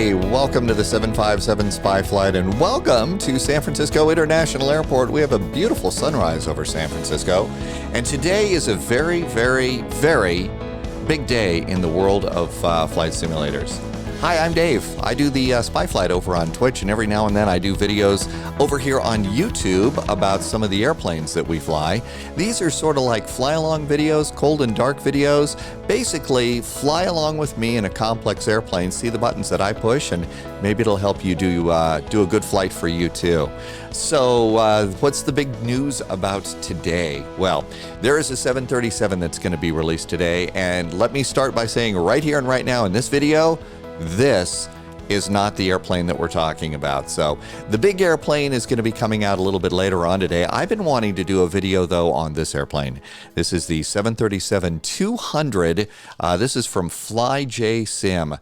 Hey, welcome to the 757 Spy Flight and welcome to San Francisco International Airport. We have a beautiful sunrise over San Francisco, and today is a very, very, very big day in the world of flight simulators. Hi, I'm Dave. I do the Spy Flight over on Twitch, and every now and then I do videos over here on YouTube about some of the airplanes that we fly. These are sort of like fly-along videos, cold and dark videos. Basically, fly along with me in a complex airplane, see the buttons that I push, and maybe it'll help you do a good flight for you too. So what's the big news about today? Well, there is a 737 that's going to be released today, and let me start by saying right here and right now in this video, this is not the airplane that we're talking about. So the big airplane is going to be coming out a little bit later on today. I've been wanting to do a video though on this airplane. This is the 737-200. This is from FlyJ Sim.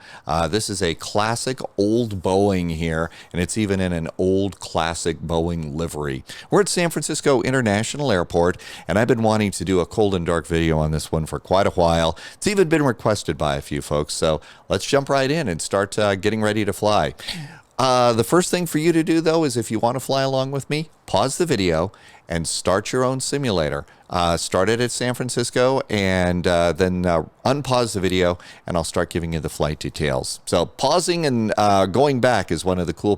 This is a classic old Boeing here, and it's even in an old classic Boeing livery. We're at San Francisco International Airport, and I've been wanting to do a cold and dark video on this one for quite a while. It's even been requested by a few folks, so let's jump right in and start getting ready to fly. The first thing for you to do, though, is if you want to fly along with me, pause the video and start your own simulator. Start it at San Francisco and then unpause the video, and I'll start giving you the flight details. So pausing and going back is one of the cool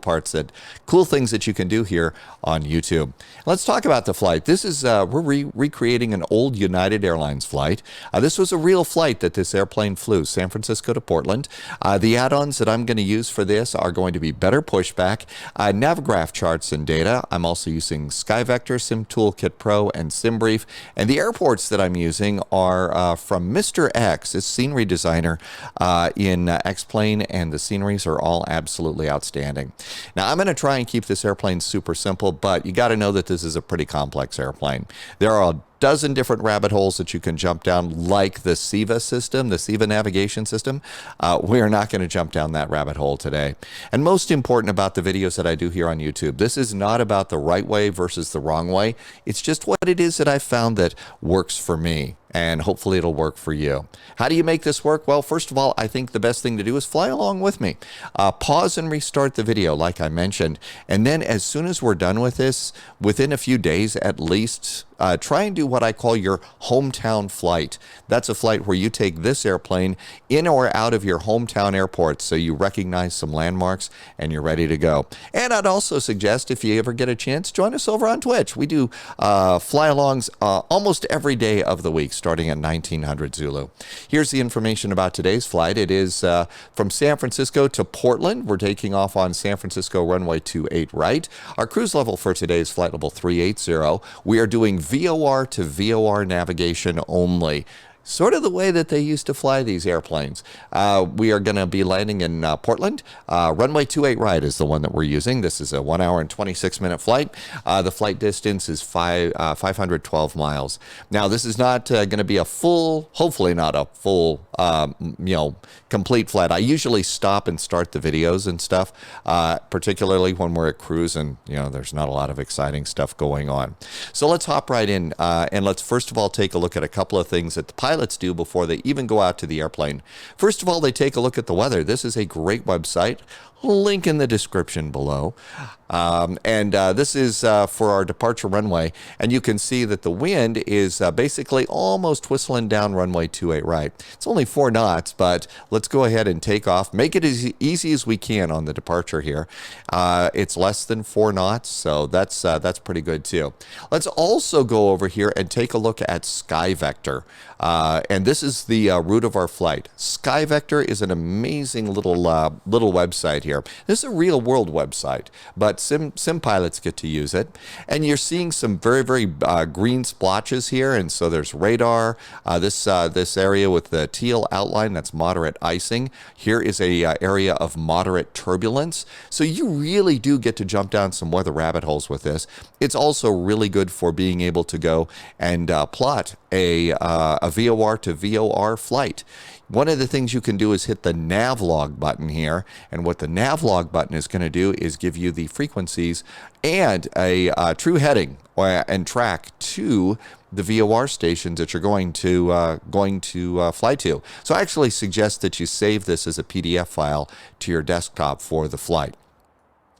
things that you can do here on YouTube. Let's talk about the flight. This is, we're recreating an old United Airlines flight. This was a real flight that this airplane flew, San Francisco to Portland. The add-ons that I'm going to use for this are going to be better pushback, Navigraph charts and data. I'm also using SkyVector, Sim Toolkit Pro, and SimBrief. And the airports that I'm using are from Mr. X, his scenery designer in X-Plane, and the sceneries are all absolutely outstanding. Now, I'm going to try and keep this airplane super simple, but you got to know that this is a pretty complex airplane. There are a dozen different rabbit holes that you can jump down, like the CIVA system, the CIVA navigation system. We are not going to jump down that rabbit hole today. And most important about the videos that I do here on YouTube, this is not about the right way versus the wrong way. It's just what it is that I found that works for me, and hopefully it'll work for you. How do you make this work? Well, first of all, I think the best thing to do is fly along with me. Pause and restart the video, like I mentioned, and then as soon as we're done with this, within a few days at least, try and do what I call your hometown flight. That's a flight where you take this airplane in or out of your hometown airport so you recognize some landmarks and you're ready to go. And I'd also suggest, if you ever get a chance, join us over on Twitch. We do fly-alongs almost every day of the week, starting at 1900 Zulu. Here's the information about today's flight. It is from San Francisco to Portland. We're taking off on San Francisco runway 28 right. Our cruise level for today is flight level 380. We are doing VOR-to-VOR navigation only. Sort of the way that they used to fly these airplanes. We are going to be landing in Portland. Runway 28 right is the one that we're using. This is a 1 hour and 26-minute flight. The flight distance is 512 miles. Now, this is not going to be a full, hopefully not a full, complete flight. I usually stop and start the videos and stuff, particularly when we're at cruise and, there's not a lot of exciting stuff going on. So let's hop right in and let's first of all take a look at a couple of things that the pilots do before they even go out to the airplane. First of all, they take a look at the weather. This is a great website. Link in the description below. This is for our departure runway, and you can see that the wind is basically almost whistling down runway 28 right. It's only 4 knots, but let's go ahead and take off. Make it as easy as we can on the departure here. It's less than 4 knots, so that's pretty good too. Let's also go over here and take a look at SkyVector. And this is the route of our flight. SkyVector is an amazing little website here. This is a real world website, but sim pilots get to use it. And you're seeing some very, very green splotches here. And so there's radar. This area with the teal outline, that's moderate icing. Here is a area of moderate turbulence. So you really do get to jump down some weather rabbit holes with this. It's also really good for being able to go and plot a VOR VOR to VOR flight. One of the things you can do is hit the navlog button here, and what the navlog button is going to do is give you the frequencies and a true heading and track to the VOR stations that you're going to fly to. So I actually suggest that you save this as a PDF file to your desktop for the flight.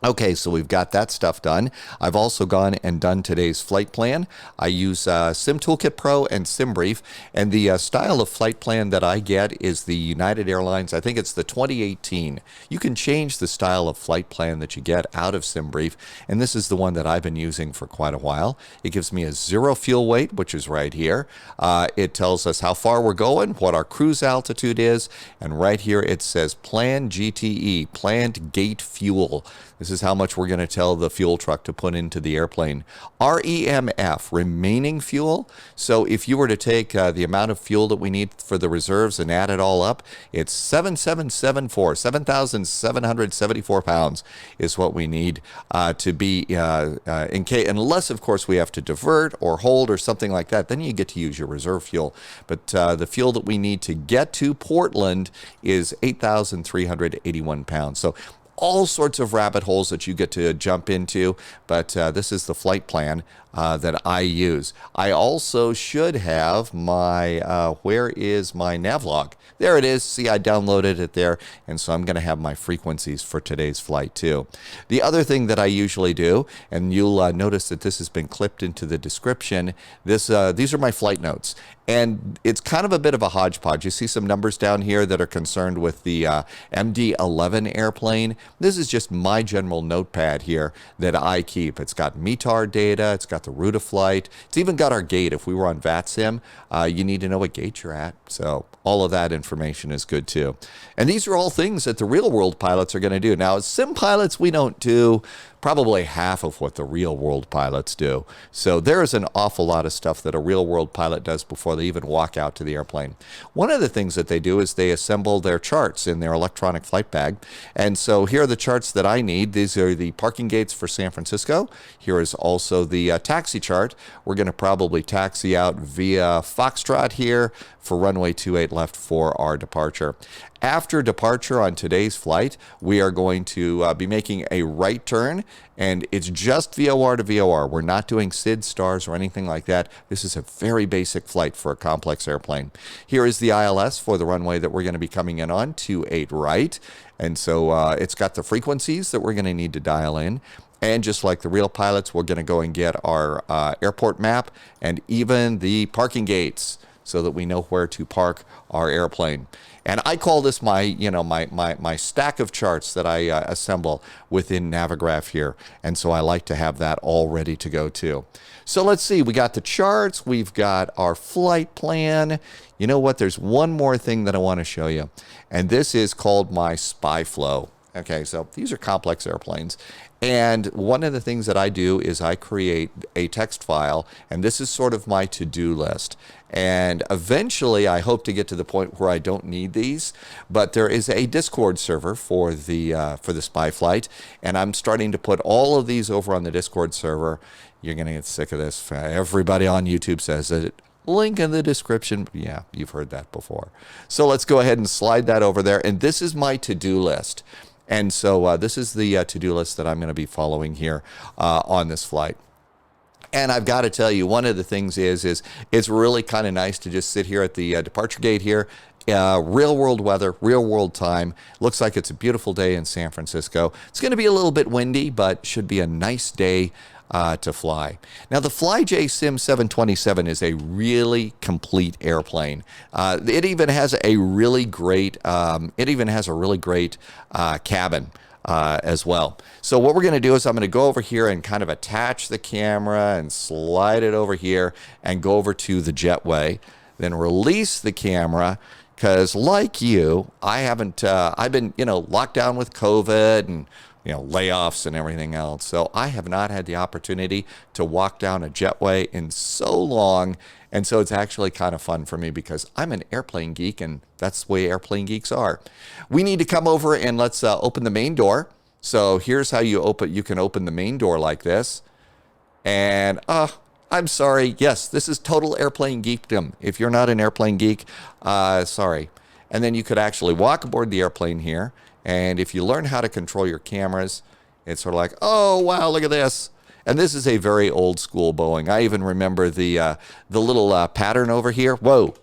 Okay, so we've got that stuff done. I've also gone and done today's flight plan. I use Sim Toolkit Pro and SimBrief, and the style of flight plan that I get is the United Airlines. I think it's the 2018. You can change the style of flight plan that you get out of SimBrief, and this is the one that I've been using for quite a while. It gives me a 0 fuel weight, which is right here. It tells us how far we're going, what our cruise altitude is, and right here it says planned GTE, planned gate fuel. This is how much we're going to tell the fuel truck to put into the airplane. REMF, remaining fuel. So if you were to take the amount of fuel that we need for the reserves and add it all up, it's 7,774 pounds is what we need to be in case, unless of course we have to divert or hold or something like that, then you get to use your reserve fuel. But the fuel that we need to get to Portland is 8,381 pounds. So all sorts of rabbit holes that you get to jump into, but this is the flight plan that I use. I also should have my, where is my navlog? There it is. See, I downloaded it there, and so I'm going to have my frequencies for today's flight too. The other thing that I usually do, and you'll notice that this has been clipped into the description, these are my flight notes. And it's kind of a bit of a hodgepodge. You see some numbers down here that are concerned with the MD-11 airplane. This is just my general notepad here that I keep. It's got METAR data. It's got the route of flight. It's even got our gate. If we were on VATSIM, you need to know what gate you're at. So all of that information is good too. And these are all things that the real world pilots are going to do. Now, as sim pilots, we don't do probably half of what the real world pilots do. So there is an awful lot of stuff that a real world pilot does before they even walk out to the airplane. One of the things that they do is they assemble their charts in their electronic flight bag. And so here are the charts that I need. These are the parking gates for San Francisco. Here is also the taxi chart. We're going to probably taxi out via Foxtrot here for runway 28 left for our departure. After departure on today's flight, we are going to be making a right turn, and it's just VOR to VOR. We're not doing SID stars or anything like that. This is a very basic flight for a complex airplane. Here is the ILS for the runway that we're going to be coming in on, 28 right. And so it's got the frequencies that we're going to need to dial in. And just like the real pilots, we're going to go and get our airport map and even the parking gates so that we know where to park our airplane. And I call this my stack of charts that I assemble within Navigraph here. And so I like to have that all ready to go too. So let's see, we got the charts, we've got our flight plan. You know what, there's one more thing that I want to show you. And this is called my spy flow. Okay, so these are complex airplanes. And one of the things that I do is I create a text file, and this is sort of my to-do list. And eventually I hope to get to the point where I don't need these, but there is a Discord server for the spy flight, and I'm starting to put all of these over on the Discord server. You're going to get sick of this. Everybody on YouTube says it. Link in the description. Yeah, you've heard that before. So let's go ahead and slide that over there. And this is my to-do list. And so this is the to-do list that I'm going to be following here on this flight. And I've got to tell you, one of the things is it's really kind of nice to just sit here at the departure gate here. Real world weather, real world time. Looks like it's a beautiful day in San Francisco. It's going to be a little bit windy, but should be a nice day to fly. Now, the FlyJ Sim 727 is a really complete airplane. It even has a really great cabin as well. So what we're going to do is I'm going to go over here and kind of attach the camera and slide it over here and go over to the jetway, then release the camera. Because like you, I've been, locked down with COVID and, layoffs and everything else. So I have not had the opportunity to walk down a jetway in so long. And so it's actually kind of fun for me because I'm an airplane geek, and that's the way airplane geeks are. We need to come over and let's open the main door. So here's how you can open the main door like this. And I'm sorry. Yes, this is total airplane geekdom. If you're not an airplane geek, sorry. And then you could actually walk aboard the airplane here. And if you learn how to control your cameras, it's sort of like, oh, wow, look at this. And this is a very old school Boeing. I even remember the little pattern over here. Whoa.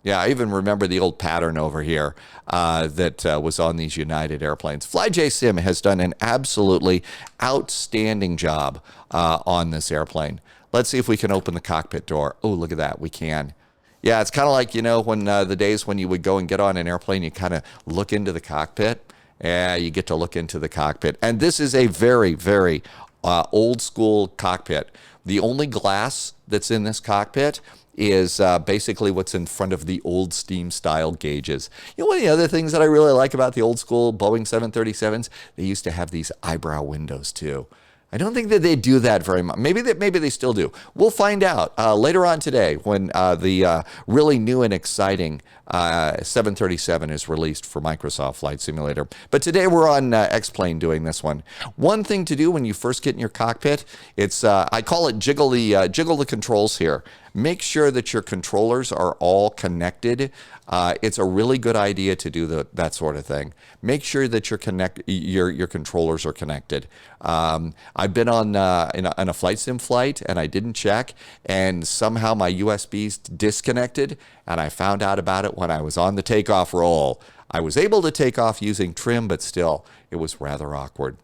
Yeah, I even remember the old pattern over here that was on these United airplanes. FlyJSim has done an absolutely outstanding job on this airplane. Let's see if we can open the cockpit door. Oh, look at that. We can. Yeah, it's kind of like, when the days when you would go and get on an airplane, you kind of look into the cockpit. Yeah, you get to look into the cockpit. And this is a very, very old school cockpit. The only glass that's in this cockpit is basically what's in front of the old steam style gauges. One of the other things that I really like about the old school Boeing 737s, they used to have these eyebrow windows too. I don't think that they do that very much. Maybe they still do. We'll find out later on today when the really new and exciting 737 is released for Microsoft Flight Simulator. But today we're on X-Plane doing this one. One thing to do when you first get in your cockpit, it's I call it jiggle the controls here. Make sure that your controllers are all connected. It's a really good idea to do that sort of thing. Make sure that your controllers are connected. I've been on a flight sim flight and I didn't check, and somehow my USBs disconnected, and I found out about it when I was on the takeoff roll. I was able to take off using trim, but still, it was rather awkward.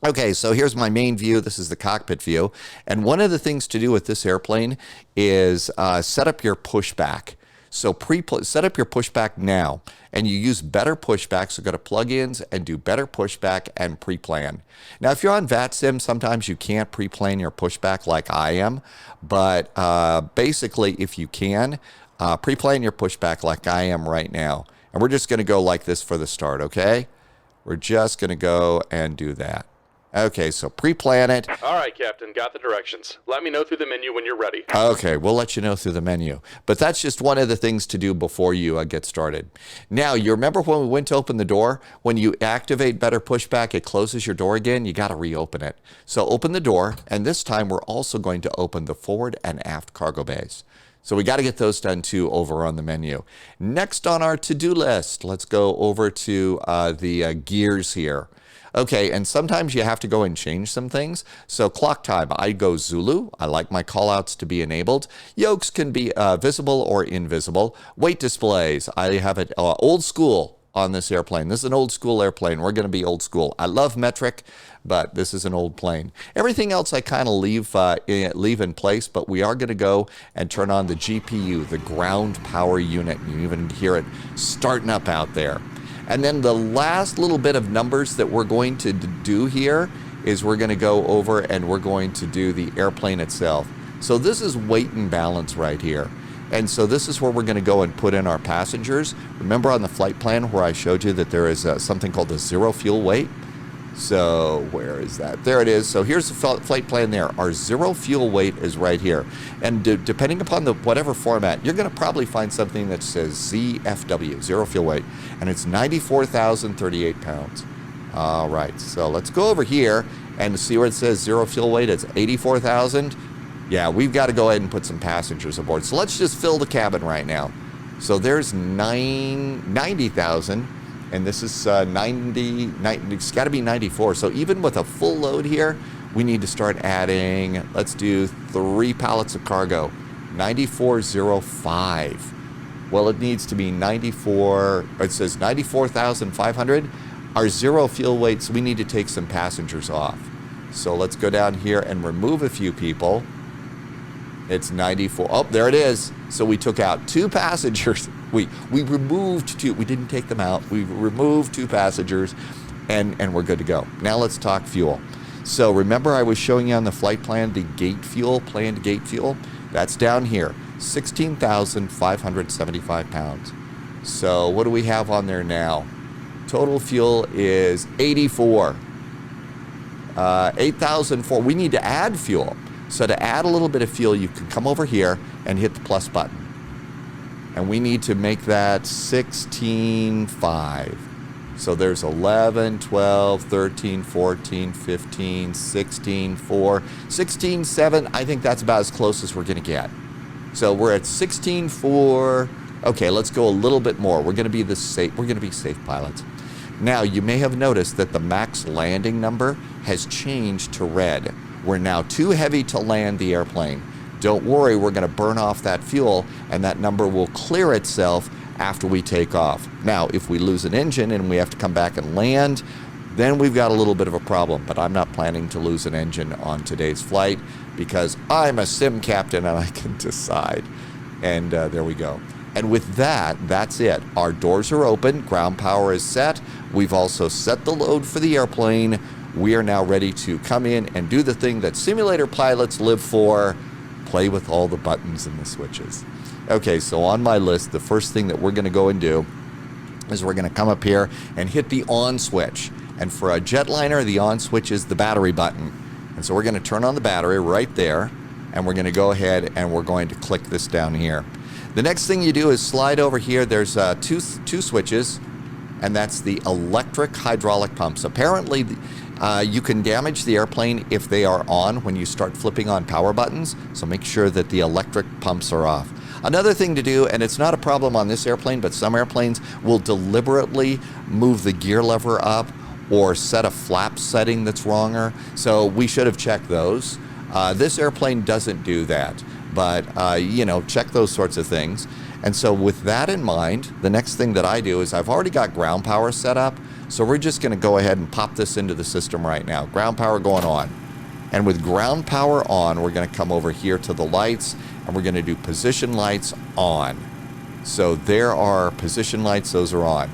Okay, so here's my main view. This is the cockpit view. And one of the things to do with this airplane is set up your pushback. So set up your pushback now, and you use better pushback. So go to plugins and do better pushback and pre-plan. Now, if you're on VATSIM, sometimes you can't pre-plan your pushback like I am. But basically, if you can, pre-plan your pushback like I am right now. And we're just going to go like this for the start, okay? We're just going to go and do that. Okay, so pre-plan it. All right, Captain, got the directions. Let me know through the menu when you're ready. Okay, we'll let you know through the menu. But that's just one of the things to do before you get started. Now, you remember when we went to open the door? When you activate better pushback, it closes your door again. You got to reopen it. So open the door, and this time we're also going to open the forward and aft cargo bays. So we got to get those done too over on the menu. Next on our to-do list, let's go over to the gears here. Okay, and sometimes you have to go and change some things. So clock time, I go Zulu. I like my callouts to be enabled. Yokes can be visible or invisible. Weight displays, I have it old school on this airplane. This is an old school airplane. We're going to be old school. I love metric, but this is an old plane. Everything else I kind of leave in place, but we are going to go and turn on the GPU, the ground power unit. You even hear it starting up out there. And then the last little bit of numbers that we're going to do here is we're going to go over and we're going to do the airplane itself. So this is weight and balance right here. And so this is where we're going to go and put in our passengers. Remember on the flight plan where I showed you that there is something called the zero fuel weight? So where is that? There it is. So here's the flight plan there. Our zero fuel weight is right here. And depending upon whatever format, you're going to probably find something that says ZFW, zero fuel weight. And it's 94,038 pounds. All right. So let's go over here and see where it says zero fuel weight. It's 84,000. Yeah, we've got to go ahead and put some passengers aboard. So let's just fill the cabin right now. So there's 90,000. And this is 90, it's got to be 94. So even with a full load here, we need to start adding, let's do 3 pallets of cargo, 9405. Well, it needs to be 94, it says 94,500. Our zero fuel weights, we need to take some passengers off. So let's go down here and remove a few people. It's 94. Oh, there it is. So we took out 2 passengers. We removed 2. We didn't take them out. We removed 2 passengers, and we're good to go. Now let's talk fuel. So remember I was showing you on the flight plan the gate fuel, planned gate fuel? That's down here, 16,575 pounds. So what do we have on there now? Total fuel is 84. 8,004. We need to add fuel. So to add a little bit of fuel, you can come over here and hit the plus button. And we need to make that 16.5. So there's 11, 12, 13, 14, 15, 16, 4, 16, 7. I think that's about as close as we're going to get. So we're at 16, 4. Okay, let's go a little bit more. We're going to be safe pilots. Now, you may have noticed that the max landing number has changed to red. We're now too heavy to land the airplane. Don't worry, we're going to burn off that fuel, and that number will clear itself after we take off. Now, if we lose an engine and we have to come back and land, then we've got a little bit of a problem. But I'm not planning to lose an engine on today's flight because I'm a sim captain and I can decide. And there we go. And with that, that's it. Our doors are open. Ground power is set. We've also set the load for the airplane. We are now ready to come in and do the thing that simulator pilots live for, play with all the buttons and the switches. Okay, so on my list, the first thing that we're going to go and do is we're going to come up here and hit the on switch. And for a jetliner, the on switch is the battery button. And so we're going to turn on the battery right there, and we're going to go ahead and we're going to click this down here. The next thing you do is slide over here. There's two switches, and that's the electric hydraulic pumps. Apparently, you can damage the airplane if they are on when you start flipping on power buttons, so make sure that the electric pumps are off. Another thing to do, and it's not a problem on this airplane, but some airplanes will deliberately move the gear lever up or set a flap setting that's wronger, so we should have checked those. This airplane doesn't do that, but check those sorts of things. And so with that in mind, the next thing that I do is I've already got ground power set up, so we're just going to go ahead and pop this into the system right now. Ground power going on. And with ground power on, we're going to come over here to the lights, and we're going to do position lights on. So there are position lights, those are on.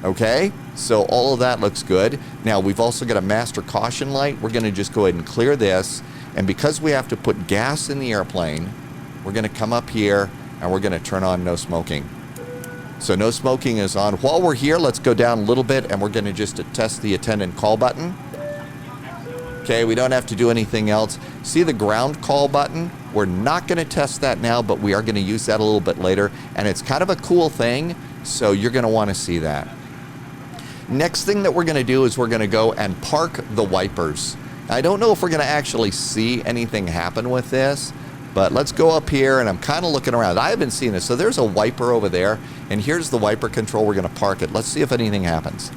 Okay, so all of that looks good. Now we've also got a master caution light. We're going to just go ahead and clear this, and because we have to put gas in the airplane, we're going to come up here and we're going to turn on no smoking. So no smoking is on. While we're here, let's go down a little bit, and we're going to just test the attendant call button. Okay, we don't have to do anything else. See the ground call button? We're not going to test that now, but we are going to use that a little bit later, and it's kind of a cool thing, so you're going to want to see that. Next thing that we're going to do is we're going to go and park the wipers. I don't know if we're going to actually see anything happen with this, but let's go up here, and I'm kind of looking around. I haven't seen this. So there's a wiper over there, and here's the wiper control. We're going to park it. Let's see if anything happens.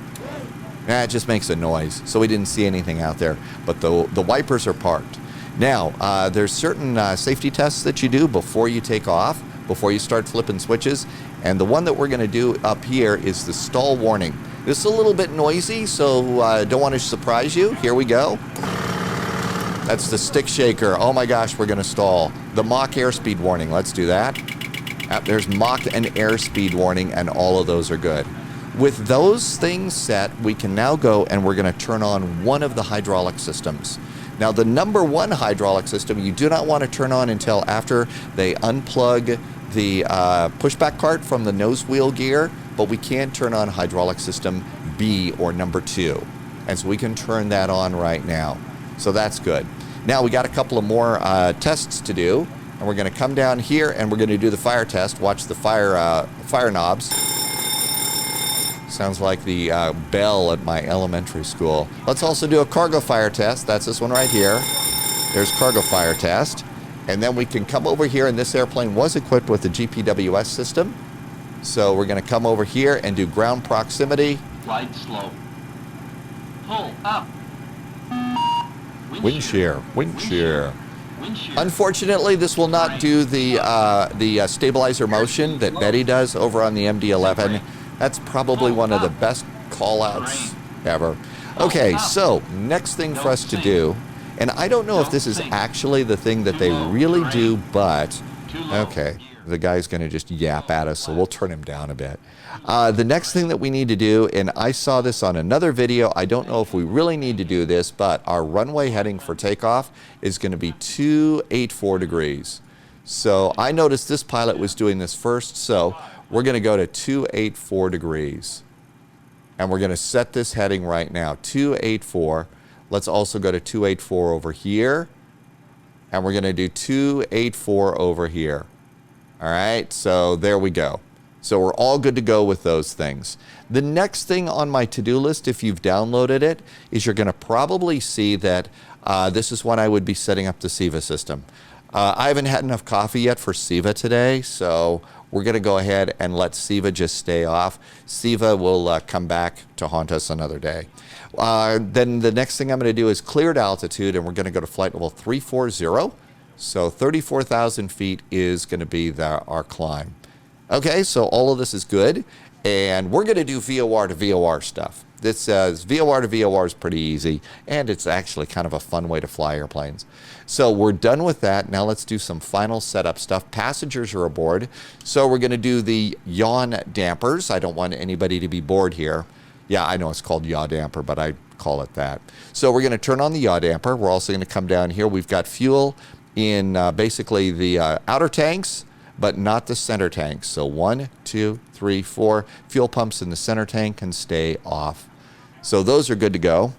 It just makes a noise, so we didn't see anything out there, but the wipers are parked. Now, there's certain safety tests that you do before you take off, before you start flipping switches, and the one that we're going to do up here is the stall warning. This is a little bit noisy, so don't want to surprise you. Here we go. That's the stick shaker. Oh my gosh, we're going to stall. The Mach airspeed warning. Let's do that. There's Mach and airspeed warning, and all of those are good. With those things set, we can now go and we're going to turn on one of the hydraulic systems. Now, the number one hydraulic system you do not want to turn on until after they unplug the pushback cart from the nose wheel gear, but we can turn on hydraulic system B or number 2. And so we can turn that on right now. So that's good. Now we got a couple of more tests to do, and we're going to come down here and we're going to do the fire test. Watch the fire knobs. Sounds like the bell at my elementary school. Let's also do a cargo fire test. That's this one right here. There's cargo fire test. And then we can come over here, and this airplane was equipped with the GPWS system. So we're going to come over here and do ground proximity. Glide slow. Pull up. Wind shear. Unfortunately, this will not do the stabilizer motion that Betty does over on the MD-11. That's probably one of the best call-outs ever. Okay, so next thing for us to do, and I don't know if this is actually the thing that they really do, but okay, the guy's going to just yap at us, so we'll turn him down a bit. The next thing that we need to do, and I saw this on another video, I don't know if we really need to do this, but our runway heading for takeoff is going to be 284 degrees. So I noticed this pilot was doing this first, so we're going to go to 284 degrees. And we're going to set this heading right now, 284. Let's also go to 284 over here. And we're going to do 284 over here. All right, so there we go. So we're all good to go with those things. The next thing on my to-do list, if you've downloaded it, is you're going to probably see that this is when I would be setting up the CIVA system. I haven't had enough coffee yet for CIVA today, so we're going to go ahead and let CIVA just stay off. CIVA will come back to haunt us another day. Then the next thing I'm going to do is cleared altitude, and we're going to go to flight level 340. So 34,000 feet is going to be our climb. Okay, so all of this is good, and we're going to do VOR-to-VOR stuff. This says VOR-to-VOR is pretty easy, and it's actually kind of a fun way to fly airplanes. So we're done with that. Now let's do some final setup stuff. Passengers are aboard, so we're going to do the yaw dampers. I don't want anybody to be bored here. Yeah, I know it's called yaw damper, but I call it that. So we're going to turn on the yaw damper. We're also going to come down here. We've got fuel in basically the outer tanks, but not the center tanks. So 1, 2, 3, 4 fuel pumps in the center tank can stay off. So those are good to go.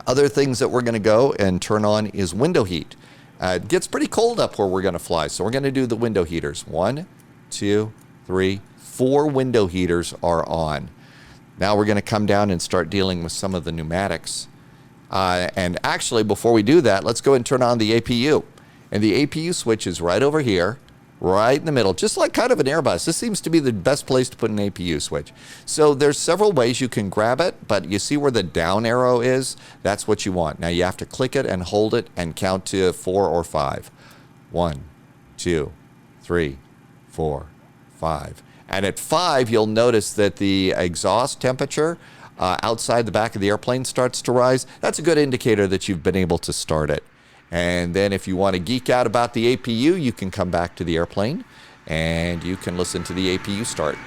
Other things that we're going to go and turn on is window heat. It gets pretty cold up where we're going to fly, so we're going to do the window heaters. 1, 2, 3, 4 window heaters are on. Now we're going to come down and start dealing with some of the pneumatics. And actually, before we do that, let's go and turn on the APU. And the APU switch is right over here, right in the middle, just like kind of an Airbus. This seems to be the best place to put an APU switch. So there's several ways you can grab it, but you see where the down arrow is? That's what you want. Now you have to click it and hold it and count to 4 or 5. 1, 2, 3, 4, 5. And at 5, you'll notice that the exhaust temperature outside the back of the airplane starts to rise. That's a good indicator that you've been able to start it. And then if you want to geek out about the APU, you can come back to the airplane and you can listen to the APU start.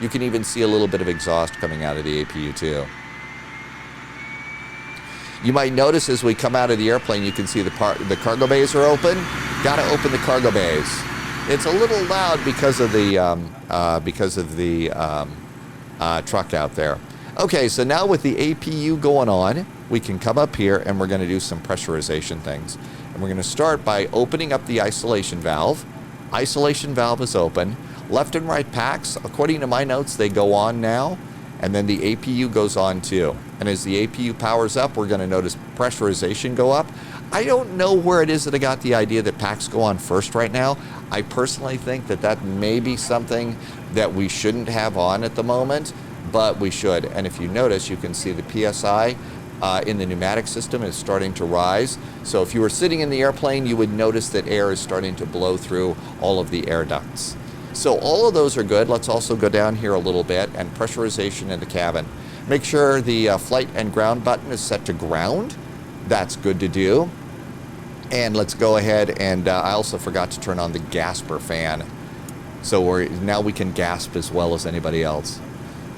You can even see a little bit of exhaust coming out of the APU too. You might notice as we come out of the airplane, you can see the cargo bays are open. Got to open the cargo bays. It's a little loud because of the truck out there. Okay, so now with the APU going on, we can come up here and we're going to do some pressurization things. And we're going to start by opening up the isolation valve. Isolation valve is open. Left and right packs, according to my notes, they go on now. And then the APU goes on too. And as the APU powers up, we're going to notice pressurization go up. I don't know where it is that I got the idea that packs go on first right now. I personally think that that may be something that we shouldn't have on at the moment, but we should. And if you notice, you can see the PSI in the pneumatic system is starting to rise. So if you were sitting in the airplane, you would notice that air is starting to blow through all of the air ducts. So all of those are good. Let's also go down here a little bit and pressurization in the cabin. Make sure the flight and ground button is set to ground. That's good to do. And let's go ahead and I also forgot to turn on the gasper fan. So now we can gasp as well as anybody else.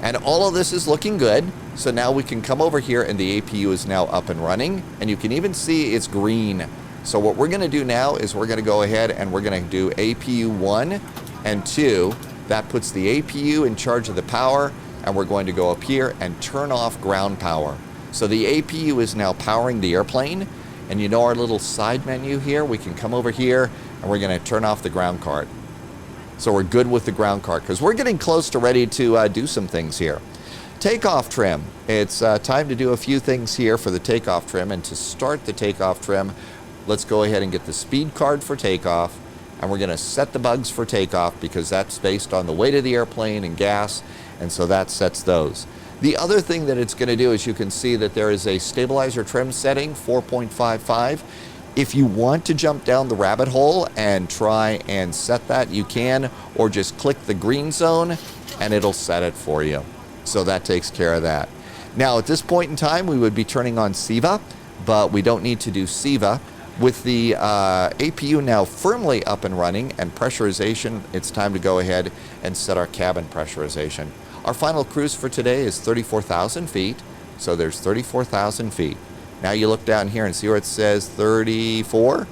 And all of this is looking good. So now we can come over here and the APU is now up and running. And you can even see it's green. So what we're going to do now is we're going to go ahead and we're going to do APU 1 and 2. That puts the APU in charge of the power. And we're going to go up here and turn off ground power. So the APU is now powering the airplane. And you know our little side menu here? We can come over here and we're going to turn off the ground cart. So we're good with the ground cart because we're getting close to ready to do some things here. Takeoff trim. It's time to do a few things here for the takeoff trim. And to start the takeoff trim, let's go ahead and get the speed card for takeoff. And we're going to set the bugs for takeoff because that's based on the weight of the airplane and gas. And so that sets those. The other thing that it's going to do is you can see that there is a stabilizer trim setting, 4.55. If you want to jump down the rabbit hole and try and set that, you can, or just click the green zone and it'll set it for you. So that takes care of that. Now at this point in time, we would be turning on CIVA, but we don't need to do CIVA. With the APU now firmly up and running and pressurization, it's time to go ahead and set our cabin pressurization. Our final cruise for today is 34,000 feet, so there's 34,000 feet. Now you look down here and see where it says 34?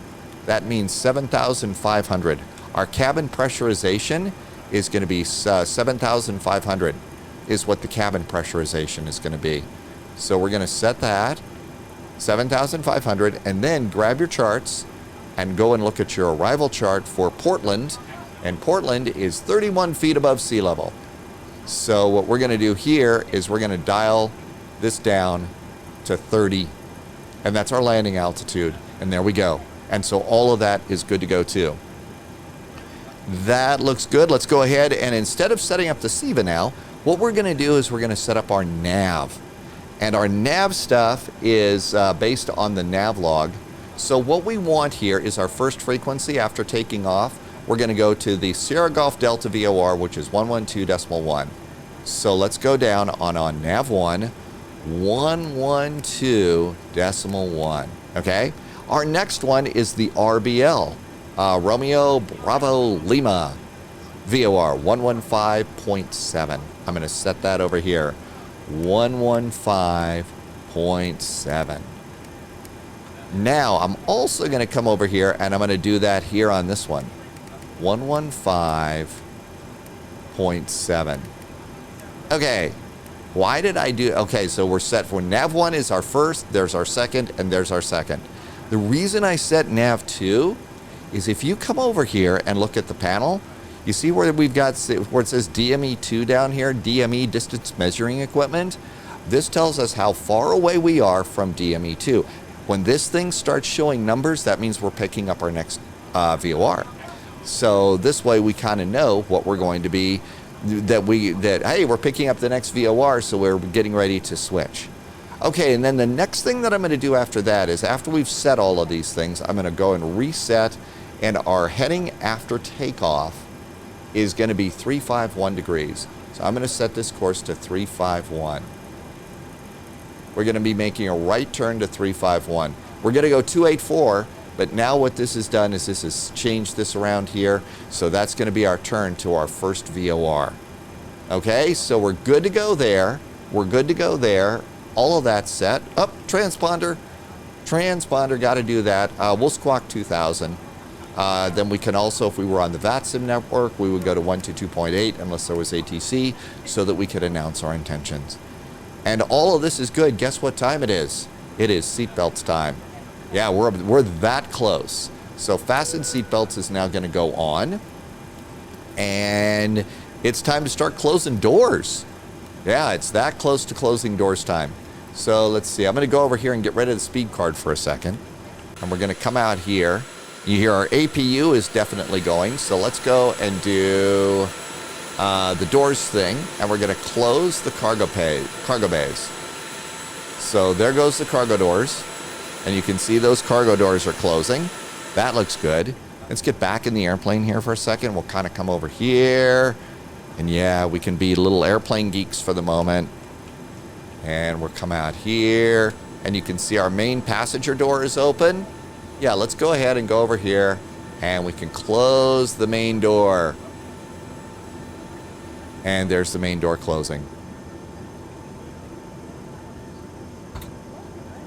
That means 7,500. Our cabin pressurization is going to be 7,500 is what the cabin pressurization is going to be. So we're going to set that, 7,500, and then grab your charts and go and look at your arrival chart for Portland. And Portland is 31 feet above sea level. So what we're going to do here is we're going to dial this down to 30. And that's our landing altitude. And there we go. And so all of that is good to go too. That looks good. Let's go ahead and instead of setting up the CIVA now, what we're going to do is we're going to set up our nav. And our nav stuff is based on the nav log. So what we want here is our first frequency after taking off. We're going to go to the Sierra Golf Delta VOR, which is 112.1. So let's go down on nav 1, 112.1. Okay? Our next one is the RBL, Romeo Bravo Lima VOR 115.7. I'm going to set that over here, 115.7. Now I'm also going to come over here and I'm going to do that here on this one, 115.7. Okay. Why did I do? Okay, so we're set for nav 1 is our first, there's our second, and there's our second. The reason I set nav 2 is if you come over here and look at the panel, you see where we've got, where it says DME2 down here, DME distance measuring equipment? This tells us how far away we are from DME2. When this thing starts showing numbers, that means we're picking up our next VOR. So this way we kind of know what we're going to be, hey, we're picking up the next VOR, so we're getting ready to switch. Okay, and then the next thing that I'm going to do after that is after we've set all of these things, I'm going to go and reset, and our heading after takeoff is going to be 351 degrees. So I'm going to set this course to 351. We're going to be making a right turn to 351. We're going to go 284, but now what this has done is this has changed this around here, so that's going to be our turn to our first VOR. Okay, so we're good to go there. We're good to go there. All of that set. Up, transponder. Transponder, got to do that. We'll squawk 2000. Then we can also, if we were on the VATSIM network, we would go to 122.8 unless there was ATC so that we could announce our intentions. And all of this is good. Guess what time it is? It is seatbelts time. Yeah, we're that close. So fasten seatbelts is now going to go on. And it's time to start closing doors. Yeah, it's that close to closing doors time. So let's see. I'm going to go over here and get rid of the speed card for a second. And we're going to come out here. You hear our APU is definitely going. So let's go and do the doors thing. And we're going to close the cargo bays. So there goes the cargo doors. And you can see those cargo doors are closing. That looks good. Let's get back in the airplane here for a second. We'll kind of come over here. And yeah, we can be little airplane geeks for the moment. And we'll come out here. And you can see our main passenger door is open. Yeah, let's go ahead and go over here. And we can close the main door. And there's the main door closing.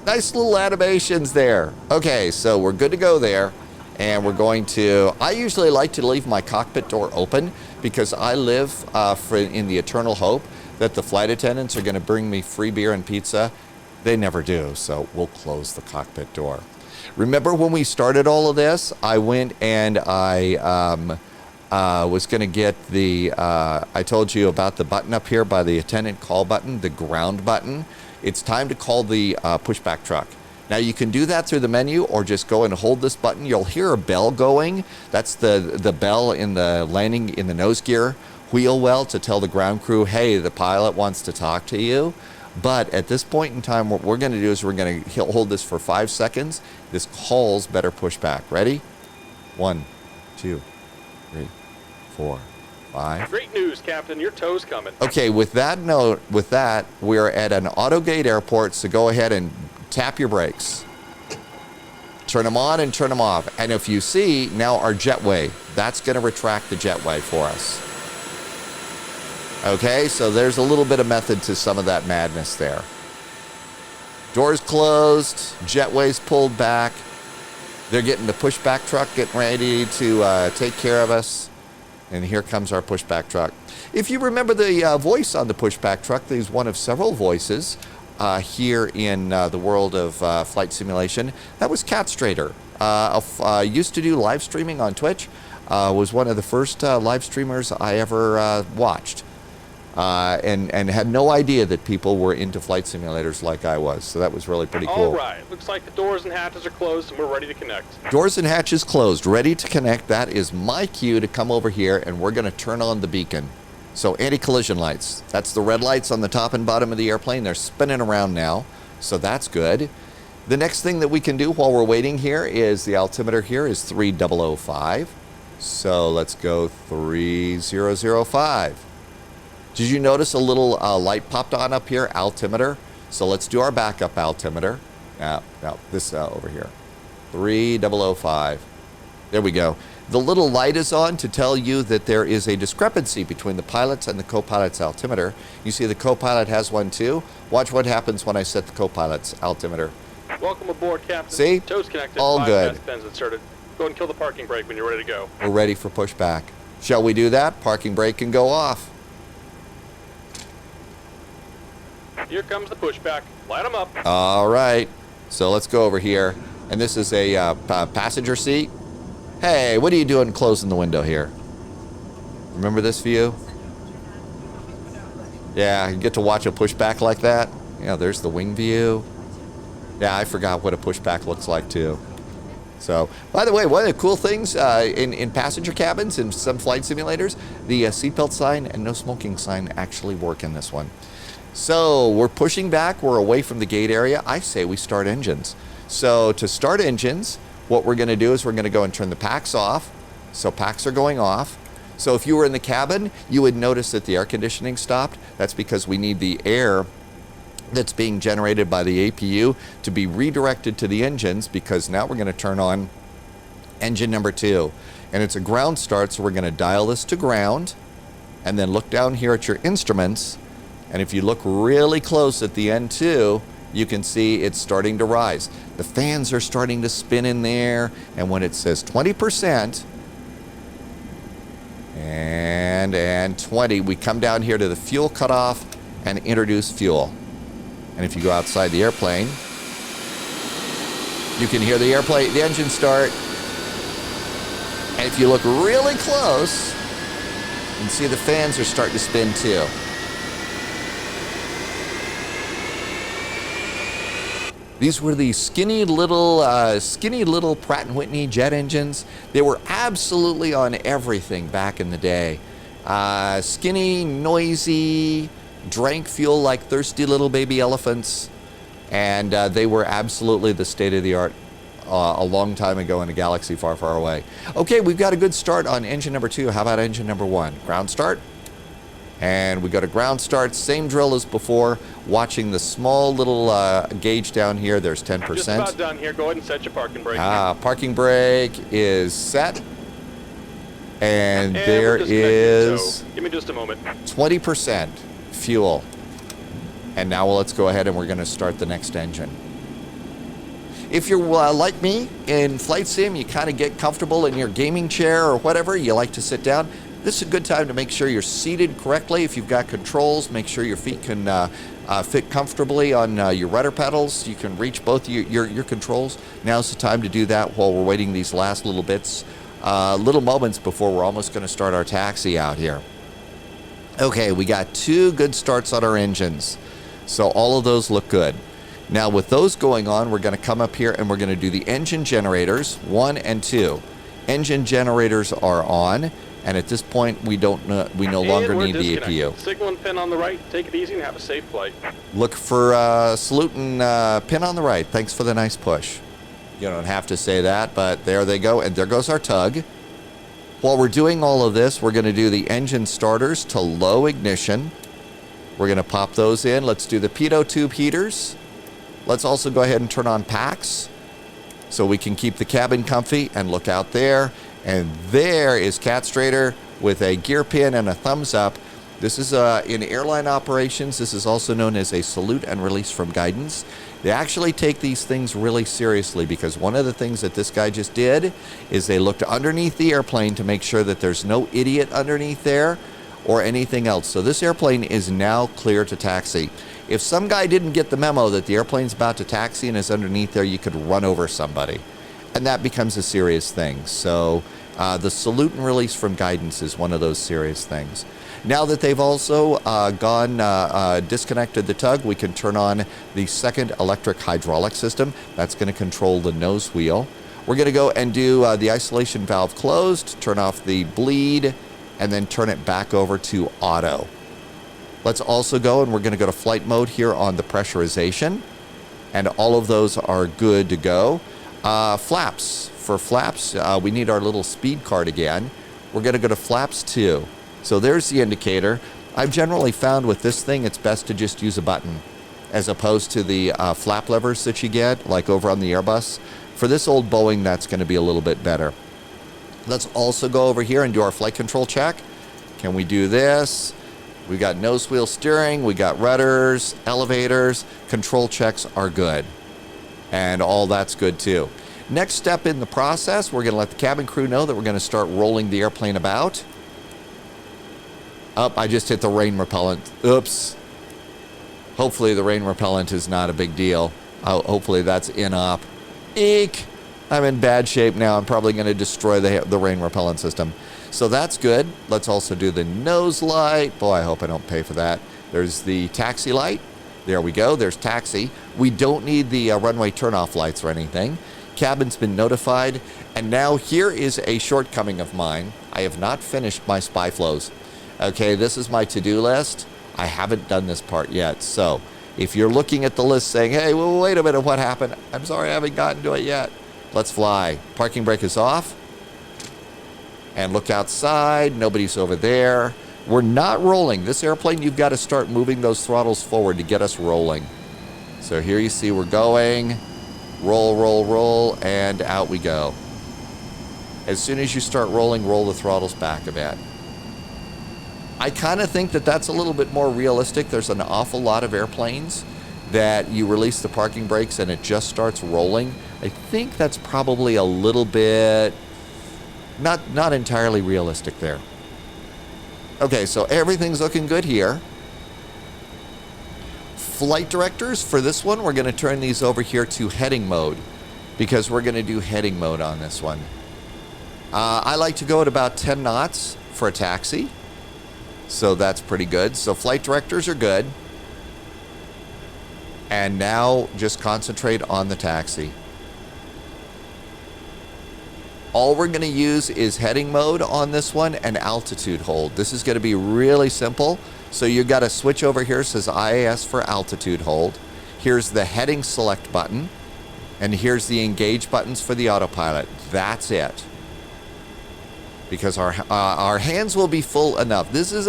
Nice little animations there. Okay, so we're good to go there. And we're going to, I usually like to leave my cockpit door open because I live in the eternal hope that the flight attendants are going to bring me free beer and pizza. They never do, so we'll close the cockpit door. Remember when we started all of this, I went and I was going to get the, I told you about the button up here by the attendant call button, the ground button. It's time to call the pushback truck. Now you can do that through the menu or just go and hold this button. You'll hear a bell going. That's the bell in the landing in the nose gear wheel well to tell the ground crew, hey, the pilot wants to talk to you. But at this point in time, what we're going to do is we're going to hold this for 5 seconds. This calls better pushback. Ready? 1, 2, 3, 4, 5. Great news, Captain. Your tow's coming. Okay, with that note, we're at an auto gate airport, so go ahead and tap your brakes. Turn them on and turn them off. And if you see, now our jetway, that's going to retract the jetway for us. Okay, so there's a little bit of method to some of that madness there. Doors closed, jetways pulled back. They're getting the pushback truck getting ready to take care of us. And here comes our pushback truck. If you remember the voice on the pushback truck, there's one of several voices here in the world of flight simulation. That was Cat Strader. Used to do live streaming on Twitch. was one of the first live streamers I ever watched. And had no idea that people were into flight simulators like I was. So that was really pretty cool. All right. Looks like the doors and hatches are closed and we're ready to connect. Doors and hatches closed, ready to connect. That is my cue to come over here, and we're going to turn on the beacon. So anti-collision lights. That's the red lights on the top and bottom of the airplane. They're spinning around now, so that's good. The next thing that we can do while we're waiting here is the altimeter here is 3005. So let's go 3005. Did you notice a little light popped on up here, altimeter? So let's do our backup altimeter. No, this over here. 3005. There we go. The little light is on to tell you that there is a discrepancy between the pilot's and the co-pilot's altimeter. You see the co-pilot has one too. Watch what happens when I set the co-pilot's altimeter. Welcome aboard, Captain. See? Toes connected. All good. Fast pens inserted. Go ahead and kill the parking brake when you're ready to go. We're ready for pushback. Shall we do that? Parking brake can go off. Here comes the pushback. Light them up. All right. So let's go over here. And this is a passenger seat. Hey, what are you doing closing the window here? Remember this view? Yeah, you get to watch a pushback like that. Yeah, there's the wing view. Yeah, I forgot what a pushback looks like too. So, by the way, one of the cool things in passenger cabins in some flight simulators, the seatbelt sign and no smoking sign actually work in this one. So we're pushing back. We're away from the gate area. I say we start engines. So to start engines, what we're going to do is we're going to go and turn the packs off. So packs are going off. So if you were in the cabin, you would notice that the air conditioning stopped. That's because we need the air that's being generated by the APU to be redirected to the engines, because now we're going to turn on engine number 2. And it's a ground start, so we're going to dial this to ground and then look down here at your instruments. And if you look really close at the N2, you can see it's starting to rise. The fans are starting to spin in there, and when it says 20% and 20, we come down here to the fuel cutoff and introduce fuel. And if you go outside the airplane, you can hear the engine start. And if you look really close, you can see the fans are starting to spin too. These were the skinny little Pratt & Whitney jet engines. They were absolutely on everything back in the day. Skinny, noisy, drank fuel like thirsty little baby elephants, and they were absolutely the state-of-the-art a long time ago in a galaxy far, far away. Okay, we've got a good start on engine number 2. How about engine number 1? Ground start. And we go to ground start, same drill as before, watching the small little gauge down here. There's 10%. Just about done here. Go ahead and set your parking brake. Parking brake is set. And there is, so give me just a moment. 20% fuel. And now let's go ahead and we're going to start the next engine. If you're like me in flight sim, you kind of get comfortable in your gaming chair or whatever, you like to sit down. This is a good time to make sure you're seated correctly. If you've got controls, make sure your feet can fit comfortably on your rudder pedals. You can reach both your controls. Now's the time to do that while we're waiting these last little bits, little moments before we're almost going to start our taxi out here. Okay, we got 2 good starts on our engines. So all of those look good. Now with those going on, we're going to come up here and we're going to do the engine generators, 1 and 2. Engine generators are on. And at this point, we no longer need the APU. Signal and pin on the right. Take it easy and have a safe flight. Look for salute and pin on the right. Thanks for the nice push. You don't have to say that, but there they go. And there goes our tug. While we're doing all of this, we're going to do the engine starters to low ignition. We're going to pop those in. Let's do the pitot tube heaters. Let's also go ahead and turn on packs so we can keep the cabin comfy and look out there. And there is Cat Strader with a gear pin and a thumbs up. This is in airline operations. This is also known as a salute and release from guidance. They actually take these things really seriously, because one of the things that this guy just did is they looked underneath the airplane to make sure that there's no idiot underneath there or anything else. So this airplane is now clear to taxi. If some guy didn't get the memo that the airplane's about to taxi and is underneath there, you could run over somebody. And that becomes a serious thing. So The salute and release from guidance is one of those serious things. Now that they've also disconnected the tug, we can turn on the second electric hydraulic system. That's going to control the nose wheel. We're going to go and do the isolation valve closed, turn off the bleed, and then turn it back over to auto. Let's also go, and we're going to go to flight mode here on the pressurization. And all of those are good to go. Flaps. For flaps, we need our little speed card again. We're going to go to flaps 2. So there's the indicator. I've generally found with this thing, it's best to just use a button as opposed to the flap levers that you get, like over on the Airbus. For this old Boeing, that's going to be a little bit better. Let's also go over here and do our flight control check. Can we do this? We got nose wheel steering, we got rudders, elevators, control checks are good. And all that's good too. Next step in the process, we're going to let the cabin crew know that we're going to start rolling the airplane about. Oh, I just hit the rain repellent. Oops. Hopefully the rain repellent is not a big deal. Hopefully that's in-op. Eek! I'm in bad shape now. I'm probably going to destroy the rain repellent system. So that's good. Let's also do the nose light. Boy, I hope I don't pay for that. There's the taxi light. There we go. There's taxi. We don't need the runway turnoff lights or anything. Cabin's been notified. And now here is a shortcoming of mine. I have not finished my spy flows. Okay, this is my to-do list. I haven't done this part yet. So if you're looking at the list saying, hey, well, wait a minute, what happened? I'm sorry, I haven't gotten to it yet. Let's fly. Parking brake is off. And look outside. Nobody's over there. We're not rolling. This airplane, you've got to start moving those throttles forward to get us rolling. So here you see we're going. Roll, roll, roll, and out we go. As soon as you start rolling, roll the throttles back a bit. I kind of think that that's a little bit more realistic. There's an awful lot of airplanes that you release the parking brakes and it just starts rolling. I think that's probably a little bit not entirely realistic there. Okay, so everything's looking good here. Flight directors, for this one, we're going to turn these over here to heading mode because we're going to do heading mode on this one. I like to go at about 10 knots for a taxi. So that's pretty good. So flight directors are good. And now just concentrate on the taxi. All we're going to use is heading mode on this one and altitude hold. This is going to be really simple. So you got to switch over here. It says IAS for altitude hold. Here's the heading select button. And here's the engage buttons for the autopilot. That's it. Because our hands will be full enough. This is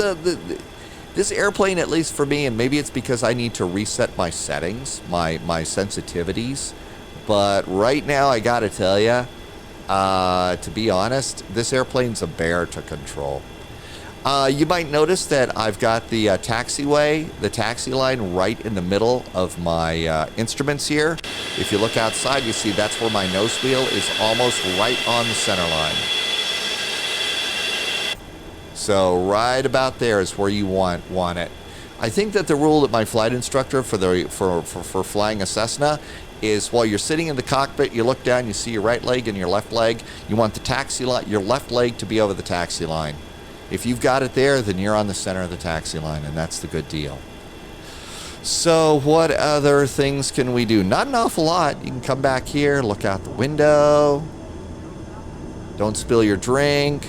this airplane, at least for me, and maybe it's because I need to reset my settings, my sensitivities. But right now, I got to tell you, to be honest, this airplane's a bear to control. You might notice that I've got the taxiway, the taxi line right in the middle of my instruments here. If you look outside, you see that's where my nose wheel is almost right on the center line. So right about there is where you want it. I think that the rule that my flight instructor for flying a Cessna is while you're sitting in the cockpit, you look down, you see your right leg and your left leg. You want the taxi line, your left leg to be over the taxi line. If you've got it there, then you're on the center of the taxi line, and that's the good deal. So what other things can we do? Not an awful lot. You can come back here, look out the window. Don't spill your drink.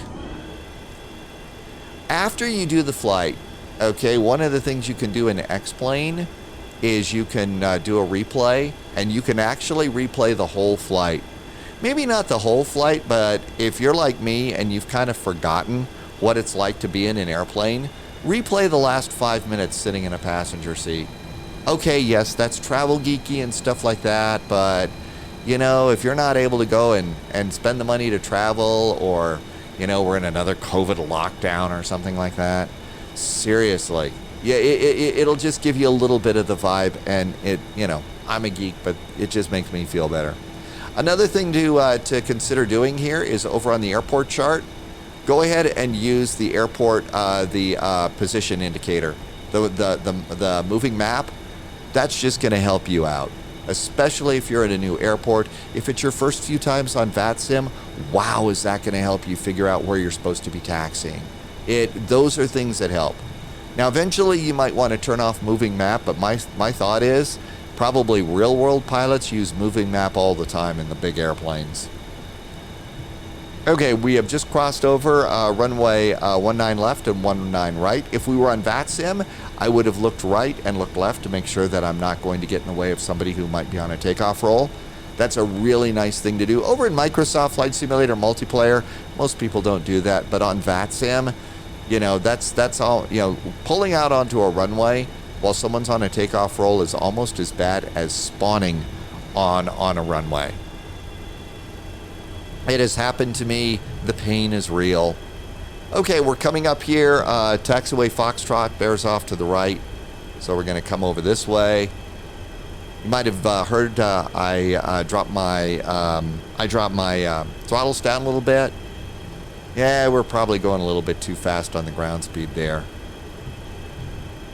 After you do the flight, okay, one of the things you can do in X-Plane is you can do a replay, and you can actually replay the whole flight. Maybe not the whole flight, but if you're like me and you've kind of forgotten what it's like to be in an airplane, replay the last 5 minutes sitting in a passenger seat. Okay, yes, that's travel geeky and stuff like that, but, you know, if you're not able to go and spend the money to travel, or, you know, we're in another COVID lockdown or something like that, seriously, yeah, it'll just give you a little bit of the vibe, and it, you know, I'm a geek, but it just makes me feel better. Another thing to consider doing here is over on the airport chart, go ahead and use the airport, position indicator, the moving map. That's just going to help you out. especially if you're at a new airport. If it's your first few times on VATSIM, wow, is that going to help you figure out where you're supposed to be taxiing. Those are things that help. Now, eventually, you might want to turn off moving map, but my thought is probably real-world pilots use moving map all the time in the big airplanes. Okay, we have just crossed over runway 19 left and 19 right. If we were on VATSIM, I would have looked right and looked left to make sure that I'm not going to get in the way of somebody who might be on a takeoff roll. That's a really nice thing to do. Over in Microsoft Flight Simulator multiplayer, most people don't do that, but on VATSIM, you know, that's all, you know, pulling out onto a runway while someone's on a takeoff roll is almost as bad as spawning on a runway. It has happened to me. The pain is real. Okay, we're coming up here. Taxiway Foxtrot bears off to the right. So we're going to come over this way. You might have heard I dropped my throttles down a little bit. Yeah, we're probably going a little bit too fast on the ground speed there.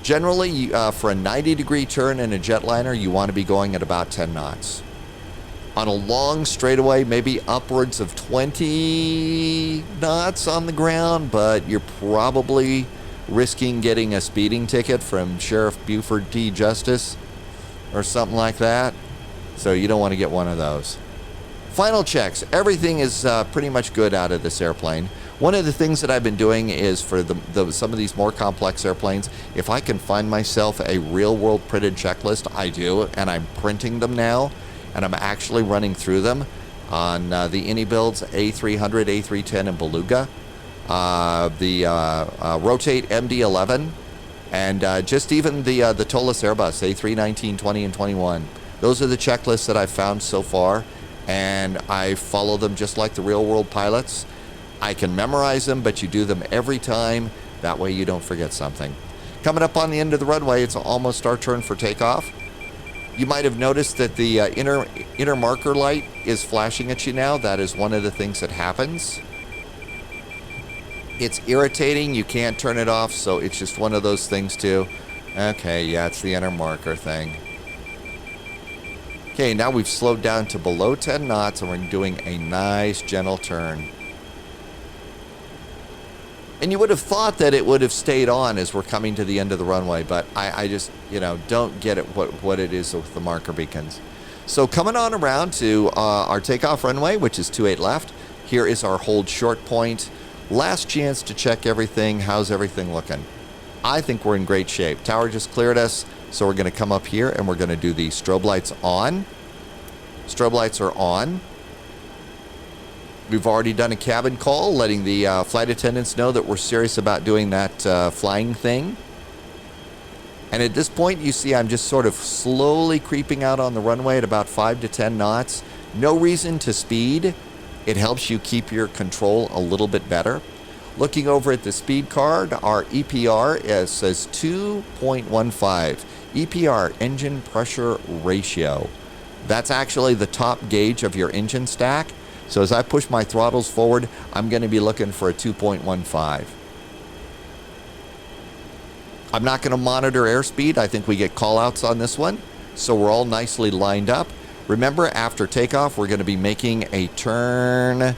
Generally, for a 90-degree turn in a jetliner, you want to be going at about 10 knots. On a long straightaway, maybe upwards of 20 knots on the ground, but you're probably risking getting a speeding ticket from Sheriff Buford T. Justice or something like that. So you don't want to get one of those. Final checks. Everything is pretty much good out of this airplane. One of the things that I've been doing is for some of these more complex airplanes, if I can find myself a real-world printed checklist, I do, and I'm printing them now. And I'm actually running through them on the Innie builds A300, A310, and Beluga, the Rotate MD-11, and just even the Tolis Airbus A319, 20, and 21. Those are the checklists that I've found so far, and I follow them just like the real-world pilots. I can memorize them, but you do them every time. That way you don't forget something. Coming up on the end of the runway, it's almost our turn for takeoff. You might have noticed that the inner marker light is flashing at you now. That is one of the things that happens. It's irritating. You can't turn it off, so it's just one of those things too. Okay, yeah, it's the inner marker thing. Okay, now we've slowed down to below 10 knots and we're doing a nice gentle turn. And you would have thought that it would have stayed on as we're coming to the end of the runway, but I just, you know, don't get it what it is with the marker beacons. So coming on around to our takeoff runway, which is 28 left. Here is our hold short point. Last chance to check everything. How's everything looking? I think we're in great shape. Tower just cleared us, so we're going to come up here and we're going to do the strobe lights on. Strobe lights are on. We've already done a cabin call, letting the flight attendants know that we're serious about doing that flying thing. And at this point, you see I'm just sort of slowly creeping out on the runway at about 5 to 10 knots. No reason to speed. It helps you keep your control a little bit better. Looking over at the speed card, our EPR says 2.15. EPR, engine pressure ratio. That's actually the top gauge of your engine stack. So as I push my throttles forward, I'm going to be looking for a 2.15. I'm not going to monitor airspeed. I think we get call-outs on this one. So we're all nicely lined up. Remember, after takeoff, we're going to be making a turn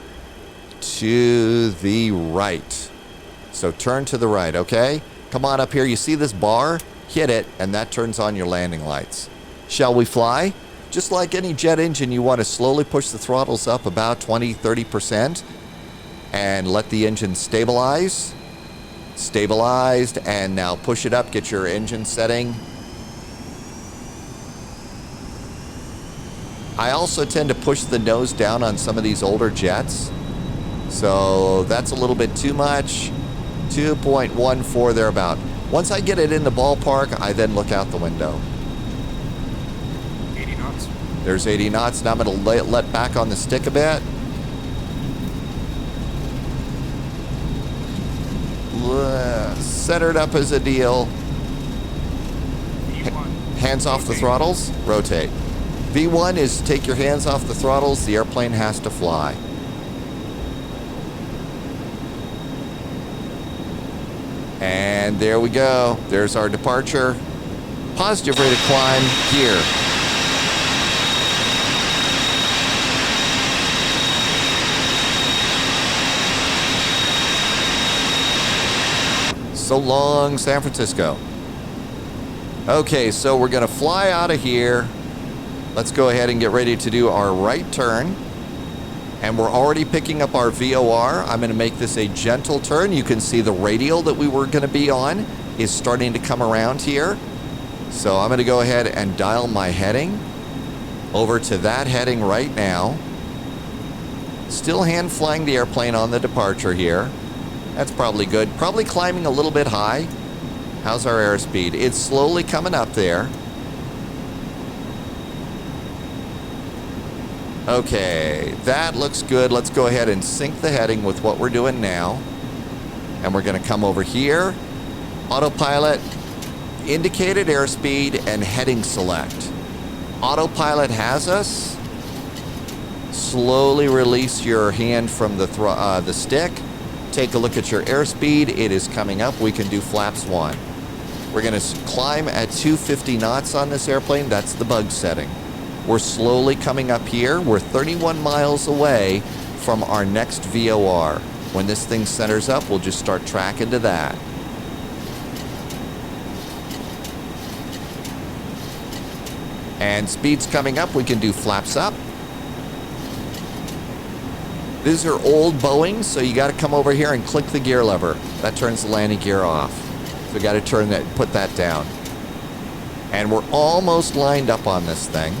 to the right. So turn to the right, okay? Come on up here. You see this bar? Hit it, and that turns on your landing lights. Shall we fly? Just like any jet engine, you want to slowly push the throttles up about 20-30% and let the engine stabilize. Stabilized, and now push it up, get your engine setting. I also tend to push the nose down on some of these older jets. So that's a little bit too much. 2.14 thereabout. Once I get it in the ballpark, I then look out the window. There's 80 knots. Now I'm going to let back on the stick a bit. Centered up as a deal. Hands off the throttles. Rotate. V1 is take your hands off the throttles. The airplane has to fly. And there we go. There's our departure. Positive rate of climb here. So long, San Francisco. Okay, so we're going to fly out of here. Let's go ahead and get ready to do our right turn. And we're already picking up our VOR. I'm going to make this a gentle turn. You can see the radial that we were going to be on is starting to come around here. So I'm going to go ahead and dial my heading over to that heading right now. Still hand flying the airplane on the departure here. That's probably good. Probably climbing a little bit high. How's our airspeed? It's slowly coming up there. Okay, that looks good. Let's go ahead and sync the heading with what we're doing now. And we're going to come over here. Autopilot, indicated airspeed, and heading select. Autopilot has us. Slowly release your hand from the stick. Take a look at your airspeed. It is coming up. We can do flaps 1. We're going to climb at 250 knots on this airplane. That's the bug setting. We're slowly coming up here. We're 31 miles away from our next VOR. When this thing centers up, we'll just start tracking to that. And speed's coming up. We can do flaps up. These are old Boeing, so you got to come over here and click the gear lever. That turns the landing gear off. So we got to turn that, put that down. And we're almost lined up on this thing.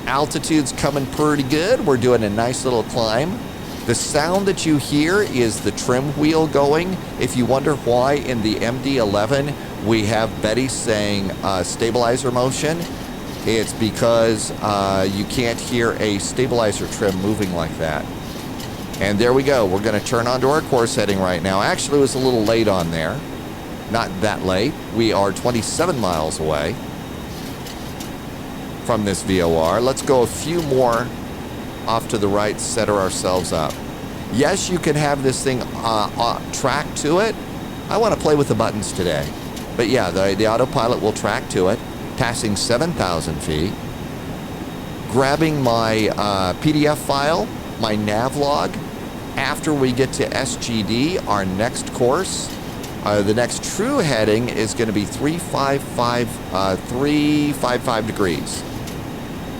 Altitude's coming pretty good. We're doing a nice little climb. The sound that you hear is the trim wheel going. If you wonder why in the MD-11 we have Betty saying stabilizer motion, it's because you can't hear a stabilizer trim moving like that. And there we go. We're going to turn onto our course heading right now. Actually, it was a little late on there. Not that late. We are 27 miles away from this VOR. Let's go a few more off to the right, set ourselves up. Yes, you can have this thing track to it. I want to play with the buttons today. But yeah, the autopilot will track to it, passing 7,000 feet, grabbing my PDF file, my nav log. After we get to SGD, our next course, the next true heading is going to be 355 degrees.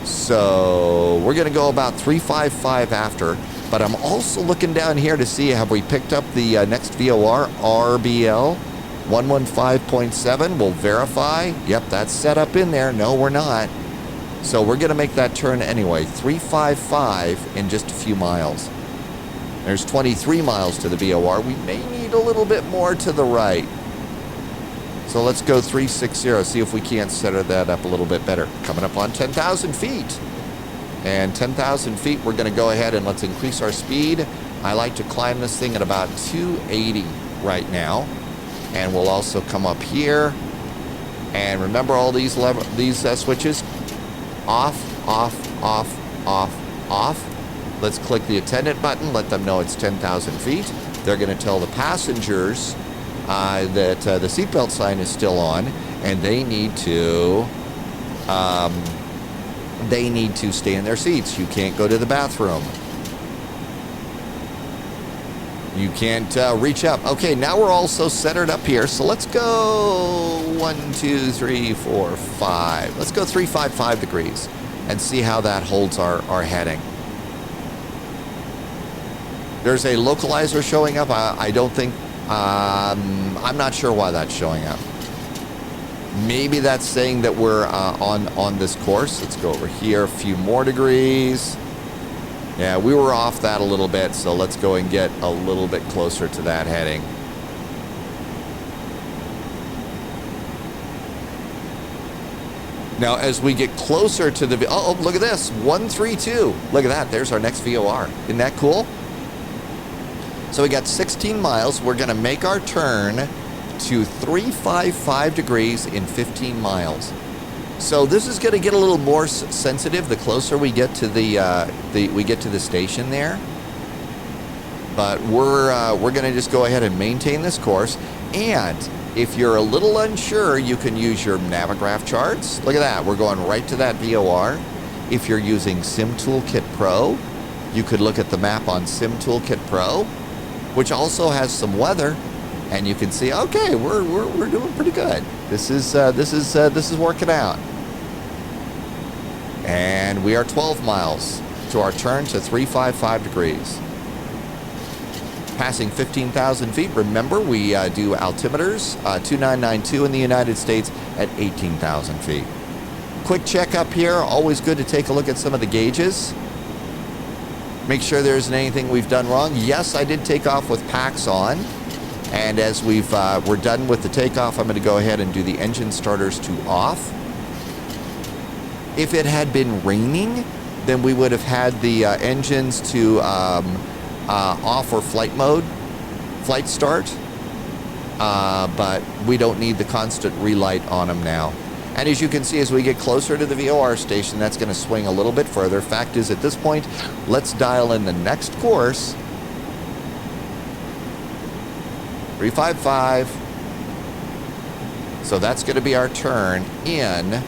So we're going to go about 355 after, but I'm also looking down here to see, have we picked up the next VOR, RBL 115.7? We'll verify. Yep, that's set up in there. No, we're not. So we're going to make that turn anyway. 355 in just a few miles. There's 23 miles to the VOR. We may need a little bit more to the right. So let's go 360, see if we can't set that up a little bit better. Coming up on 10,000 feet. And 10,000 feet, we're going to go ahead and let's increase our speed. I like to climb this thing at about 280 right now. And we'll also come up here. And remember all these switches? Off, off, off, off, off. Let's click the attendant button, let them know it's 10,000 feet. They're going to tell the passengers that the seatbelt sign is still on, and they need to stay in their seats. You can't go to the bathroom. You can't reach up. Okay, now we're also centered up here, so let's go 1, 2, 3, 4, 5. Let's go 355 degrees and see how that holds our heading. There's a localizer showing up. I don't think, I'm not sure why that's showing up. Maybe that's saying that we're on this course. Let's go over here a few more degrees. Yeah, we were off that a little bit, so let's go and get a little bit closer to that heading. Now, as we get closer to the... Oh, look at this. 132. Look at that. There's our next VOR. Isn't that cool? So we got 16 miles. We're going to make our turn to 355 degrees in 15 miles. So this is going to get a little more sensitive the closer we get to the station there. But we're going to just go ahead and maintain this course. And if you're a little unsure, you can use your Navigraph charts. Look at that. We're going right to that VOR. If you're using Sim Toolkit Pro, you could look at the map on Sim Toolkit Pro, which also has some weather. And you can see, okay, we're doing pretty good. This is working out. And we are 12 miles to our turn to 355 degrees. Passing 15,000 feet. Remember, we do altimeters, 2992 in the United States at 18,000 feet. Quick check up here. Always good to take a look at some of the gauges. Make sure there isn't anything we've done wrong. Yes, I did take off with packs on. And as we're done with the takeoff, I'm going to go ahead and do the engine starters to off. If it had been raining, then we would have had the engines to off or flight mode, flight start. But we don't need the constant relight on them now. And as you can see, as we get closer to the VOR station, that's going to swing a little bit further. Fact is, at this point, let's dial in the next course. 355. So that's going to be our turn in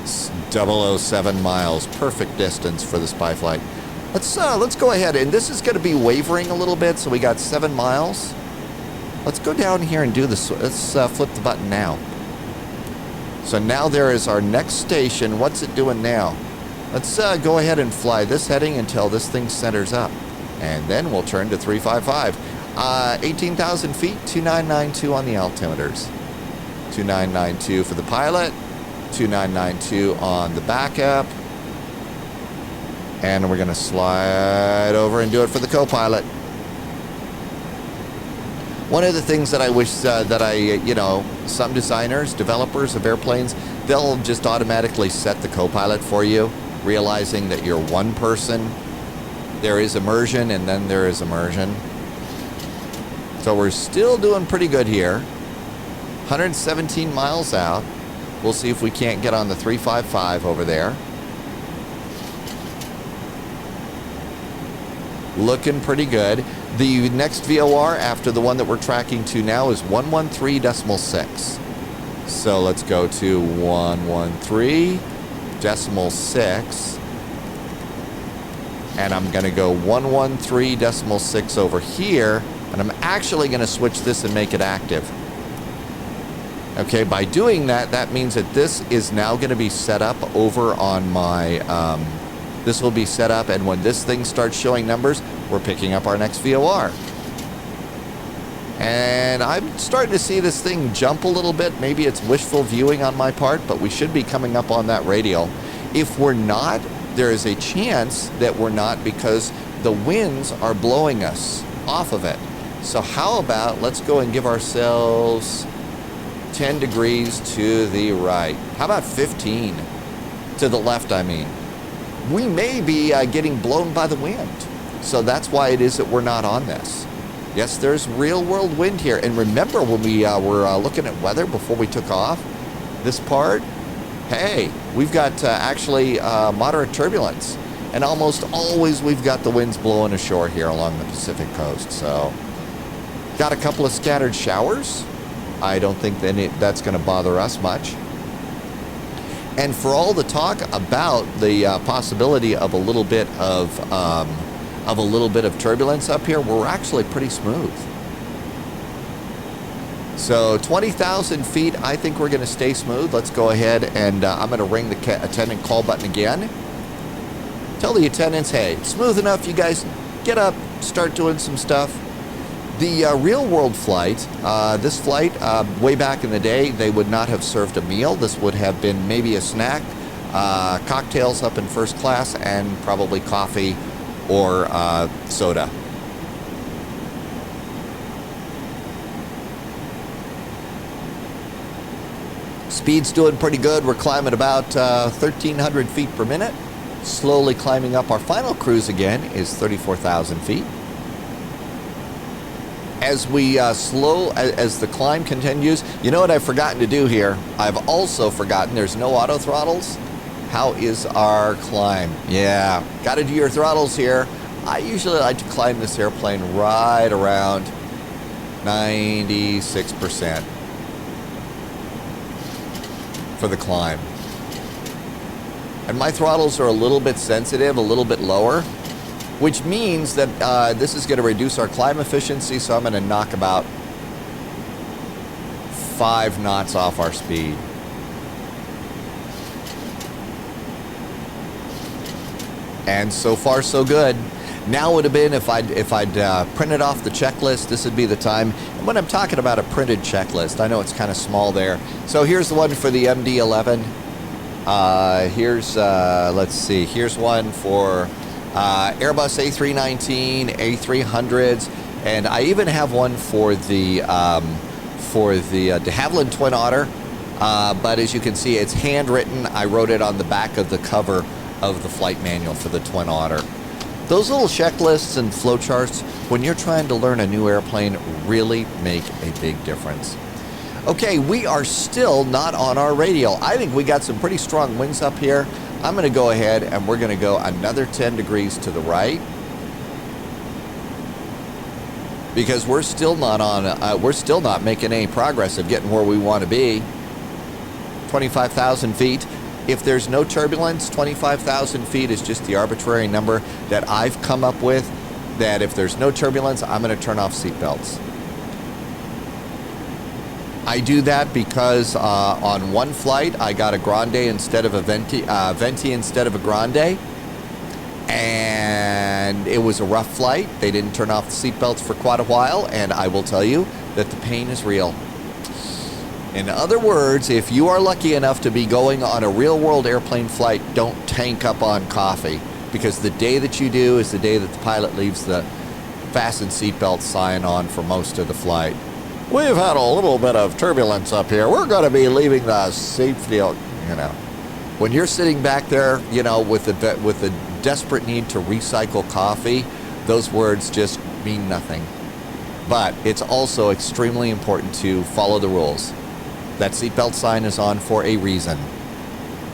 007 miles. Perfect distance for the spy flight. Let's go ahead, and this is going to be wavering a little bit, so we got 7 miles. Let's go down here and do this. Let's flip the button now. So now there is our next station. What's it doing now? Let's go ahead and fly this heading until this thing centers up. And then we'll turn to 355. 18,000 feet, 2992 on the altimeters. 2992 for the pilot, 2992 on the backup. And we're going to slide over and do it for the co-pilot. One of the things that I wish some designers, developers of airplanes, they'll just automatically set the co-pilot for you, realizing that you're one person. There is immersion, and then there is immersion. So we're still doing pretty good here. 117 miles out. We'll see if we can't get on the 355 over there. Looking pretty good. The next VOR after the one that we're tracking to now is 113.6. So let's go to 113.6. And I'm going to go 113.6 over here. And I'm actually going to switch this and make it active. Okay, by doing that, that means that this is now going to be set up over on my... this will be set up, and when this thing starts showing numbers, we're picking up our next VOR. And I'm starting to see this thing jump a little bit. Maybe it's wishful viewing on my part, but we should be coming up on that radial. If we're not, there is a chance that we're not, because the winds are blowing us off of it. So how about let's go and give ourselves 10 degrees to the right. How about 15 to the left, I mean. We may be getting blown by the wind. So that's why it is that we're not on this. Yes, there's real world wind here. And remember when we were looking at weather before we took off, this part, hey, we've got actually moderate turbulence. And almost always we've got the winds blowing ashore here along the Pacific coast. So got a couple of scattered showers. I don't think that's going to bother us much. And for all the talk about the possibility of a little bit of turbulence up here, we're actually pretty smooth. So 20,000 feet, I think we're going to stay smooth. Let's go ahead and I'm going to ring the attendant call button again. Tell the attendants, hey, smooth enough, you guys get up, start doing some stuff. The real world flight, this flight, way back in the day, they would not have served a meal. This would have been maybe a snack, cocktails up in first class, and probably coffee or soda. Speed's doing pretty good. We're climbing about 1,300 feet per minute. Slowly climbing up. Our final cruise again is 34,000 feet. As we as the climb continues, you know what I've forgotten to do here? I've also forgotten there's no auto throttles. How is our climb? Yeah, got to do your throttles here. I usually like to climb this airplane right around 96% for the climb. And my throttles are a little bit sensitive, a little bit lower, which means that this is going to reduce our climb efficiency, so I'm going to knock about 5 knots off our speed. And so far, so good. Now would have been if I'd printed off the checklist, this would be the time. And when I'm talking about a printed checklist, I know it's kind of small there. So here's the one for the MD-11. Let's see, here's one for Airbus A319, A300s, and I even have one for the de Havilland Twin Otter. But as you can see, it's handwritten. I wrote it on the back of the cover of the flight manual for the Twin Otter. Those little checklists and flowcharts, when you're trying to learn a new airplane, really make a big difference. Okay, we are still not on our radial. I think we got some pretty strong winds up here. I'm going to go ahead and we're going to go another 10 degrees to the right, because we're still not making any progress of getting where we want to be. 25,000 feet. If there's no turbulence, 25,000 feet is just the arbitrary number that I've come up with, that if there's no turbulence, I'm going to turn off seatbelts. I do that because on one flight, I got a Grande instead of a Venti instead of a Grande. And it was a rough flight. They didn't turn off the seatbelts for quite a while, and I will tell you that the pain is real. In other words, if you are lucky enough to be going on a real-world airplane flight, don't tank up on coffee, because the day that you do is the day that the pilot leaves the fasten seatbelt sign on for most of the flight. We've had a little bit of turbulence up here. We're going to be leaving the safety, When you're sitting back there, with the desperate need to recycle coffee, those words just mean nothing. But it's also extremely important to follow the rules. That seatbelt sign is on for a reason.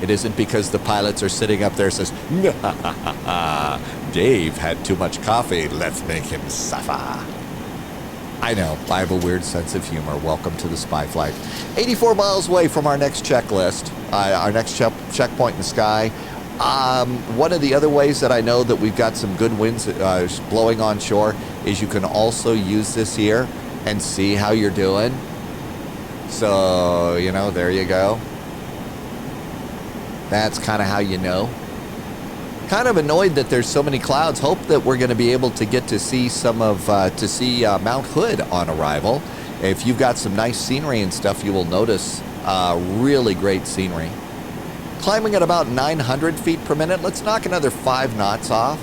It isn't because the pilots are sitting up there and says, Dave had too much coffee, let's make him suffer. I know, I have a weird sense of humor. Welcome to the spy flight. 84 miles away from our next checklist, our next checkpoint in the sky. One of the other ways that I know that we've got some good winds blowing onshore is you can also use this here and see how you're doing. So, there you go. That's kind of how you know. Kind of annoyed that there's so many clouds. Hope that we're going to be able to get to see Mount Hood on arrival. If you've got some nice scenery and stuff, you will notice really great scenery. Climbing at about 900 feet per minute. Let's knock another 5 knots off.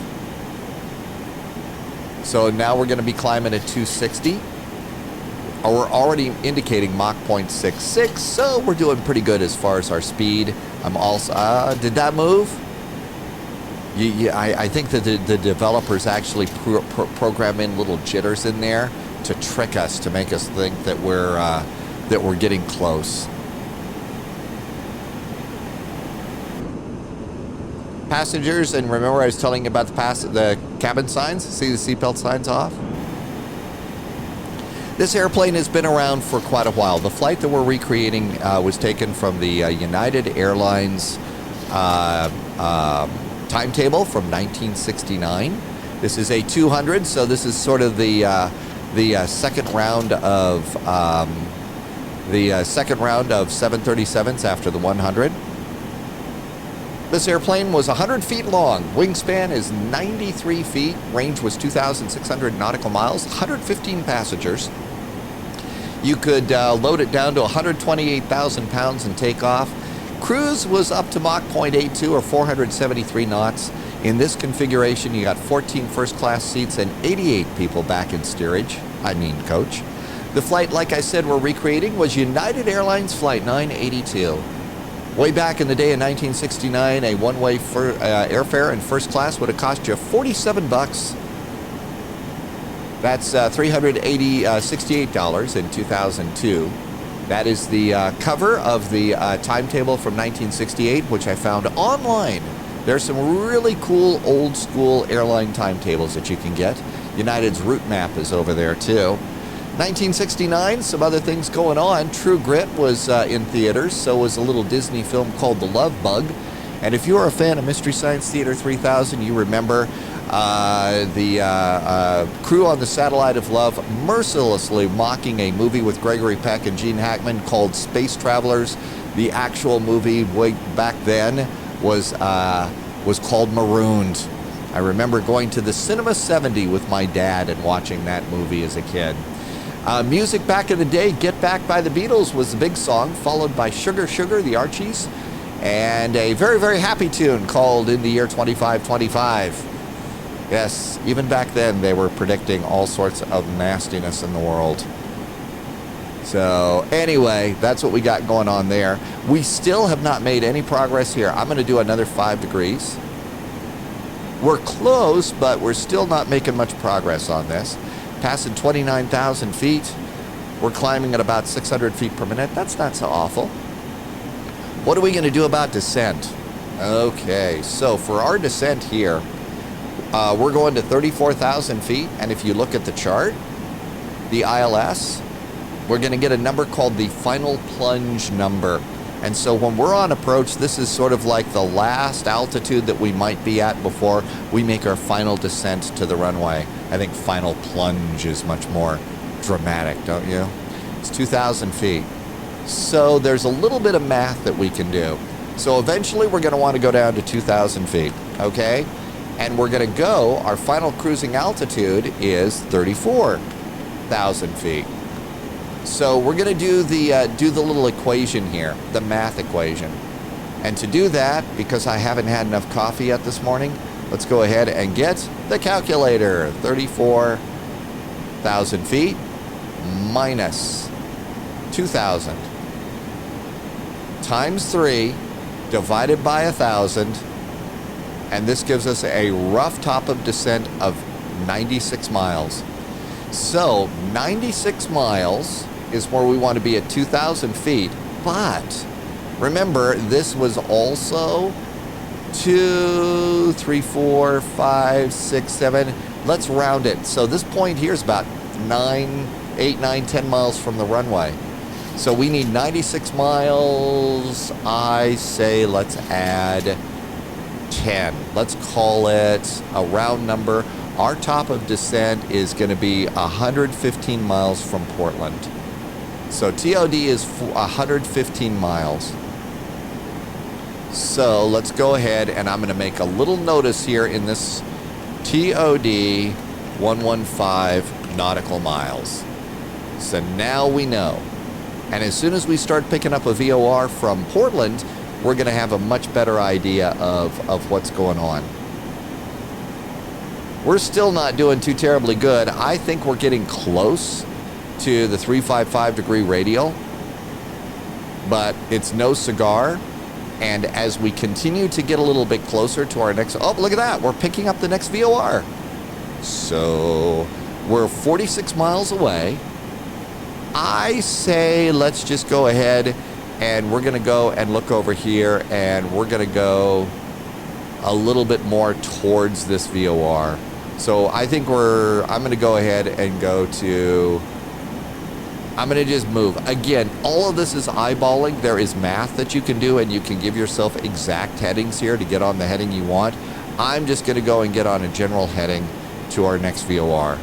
So now we're going to be climbing at 260. We're already indicating Mach 0.66, so we're doing pretty good as far as our speed. I'm also, did that move? I think that the developers actually program in little jitters in there to trick us, to make us think that we're getting close. Passengers, and remember I was telling you about the cabin signs? See the seatbelt signs off? This airplane has been around for quite a while. The flight that we're recreating was taken from the United Airlines timetable from 1969. This is a 200, so this is sort of the second round of 737s after the 100. This airplane was 100 feet long. Wingspan is 93 feet. Range was 2,600 nautical miles. 115 passengers. You could load it down to 128,000 pounds and take off. Cruise was up to Mach 0.82 or 473 knots. In this configuration, you got 14 first-class seats and 88 people back in steerage. Coach. The flight, like I said, we're recreating was United Airlines Flight 982. Way back in the day in 1969, a one-way airfare in first class would have cost you $47. That's $368 in 2002. That is the cover of the timetable from 1968, which I found online. There's some really cool old school airline timetables that you can get. United's route map is over there too. 1969, some other things going on. True Grit was in theaters, so was a little Disney film called The Love Bug. And if you're a fan of Mystery Science Theater 3000, you remember The crew on the Satellite of Love mercilessly mocking a movie with Gregory Peck and Gene Hackman called Space Travelers. The actual movie way back then was called Marooned. I remember going to the Cinema 70 with my dad and watching that movie as a kid. Music back in the day, Get Back by the Beatles was the big song, followed by Sugar Sugar, the Archies, and a very, very happy tune called In the Year 2525. Yes, even back then they were predicting all sorts of nastiness in the world. So anyway, that's what we got going on there. We still have not made any progress here. I'm going to do another 5 degrees. We're close, but we're still not making much progress on this. Passing 29,000 feet. We're climbing at about 600 feet per minute. That's not so awful. What are we going to do about descent? Okay, so for our descent here, we're going to 34,000 feet. And if you look at the chart, the ILS, we're going to get a number called the final plunge number. And so when we're on approach, this is sort of like the last altitude that we might be at before we make our final descent to the runway. I think final plunge is much more dramatic, don't you? It's 2,000 feet. So there's a little bit of math that we can do. So eventually we're going to want to go down to 2,000 feet, okay? And we're going to go, our final cruising altitude is 34,000 feet. So we're going to do the little equation here, the math equation. And to do that, because I haven't had enough coffee yet this morning, let's go ahead and get the calculator. 34,000 feet minus 2,000 times 3 divided by 1,000. And this gives us a rough top of descent of 96 miles. So 96 miles is where we want to be at 2,000 feet. But remember, this was also 2, 3, 4, 5, 6, 7. Let's round it. So this point here is about 8, 9, 10 miles from the runway. So we need 96 miles. I say let's add 10. Let's call it a round number. Our top of descent is going to be 115 miles from Portland. So TOD is 115 miles. So let's go ahead and I'm going to make a little notice here in this TOD 115 nautical miles. So now we know. And as soon as we start picking up a VOR from Portland, we're going to have a much better idea of what's going on. We're still not doing too terribly good. I think we're getting close to the 355 degree radial, but it's no cigar. And as we continue to get a little bit closer to our next, oh, look at that, we're picking up the next VOR. So we're 46 miles away. I say let's just go ahead and we're going to go and look over here and we're going to go a little bit more towards this VOR. So I think I'm going to go ahead and go to, I'm going to just move. Again, all of this is eyeballing. There is math that you can do and you can give yourself exact headings here to get on the heading you want. I'm just going to go and get on a general heading to our next VOR.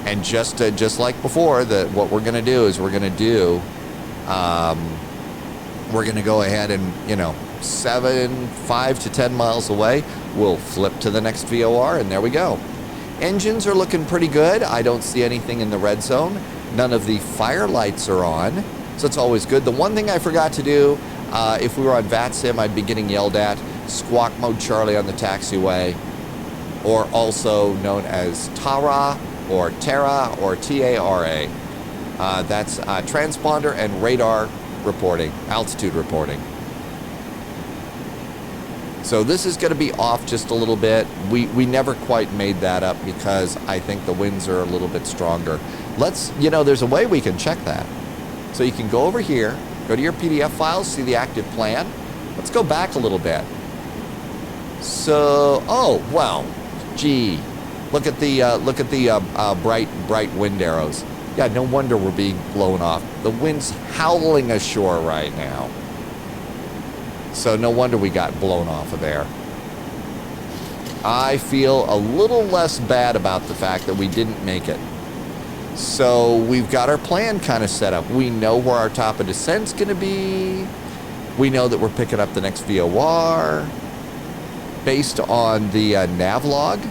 And just like before, what we're going to do is we're going to go ahead and, 5 to 10 miles away, we'll flip to the next VOR, and there we go. Engines are looking pretty good. I don't see anything in the red zone. None of the fire lights are on, so it's always good. The one thing I forgot to do, if we were on VATSIM, I'd be getting yelled at, squawk mode Charlie on the taxiway, or also known as TARA, or TARA, or TARA. That's transponder and radar reporting, altitude reporting. So this is going to be off just a little bit. We never quite made that up because I think the winds are a little bit stronger. There's a way we can check that. So you can go over here, go to your PDF files, see the active plan. Let's go back a little bit. So, gee, look at the bright wind arrows. Yeah, no wonder we're being blown off. The wind's howling ashore right now. So no wonder we got blown off of there. I feel a little less bad about the fact that we didn't make it. So we've got our plan kind of set up. We know where our top of descent's going to be. We know that we're picking up the next VOR. Based on the nav log,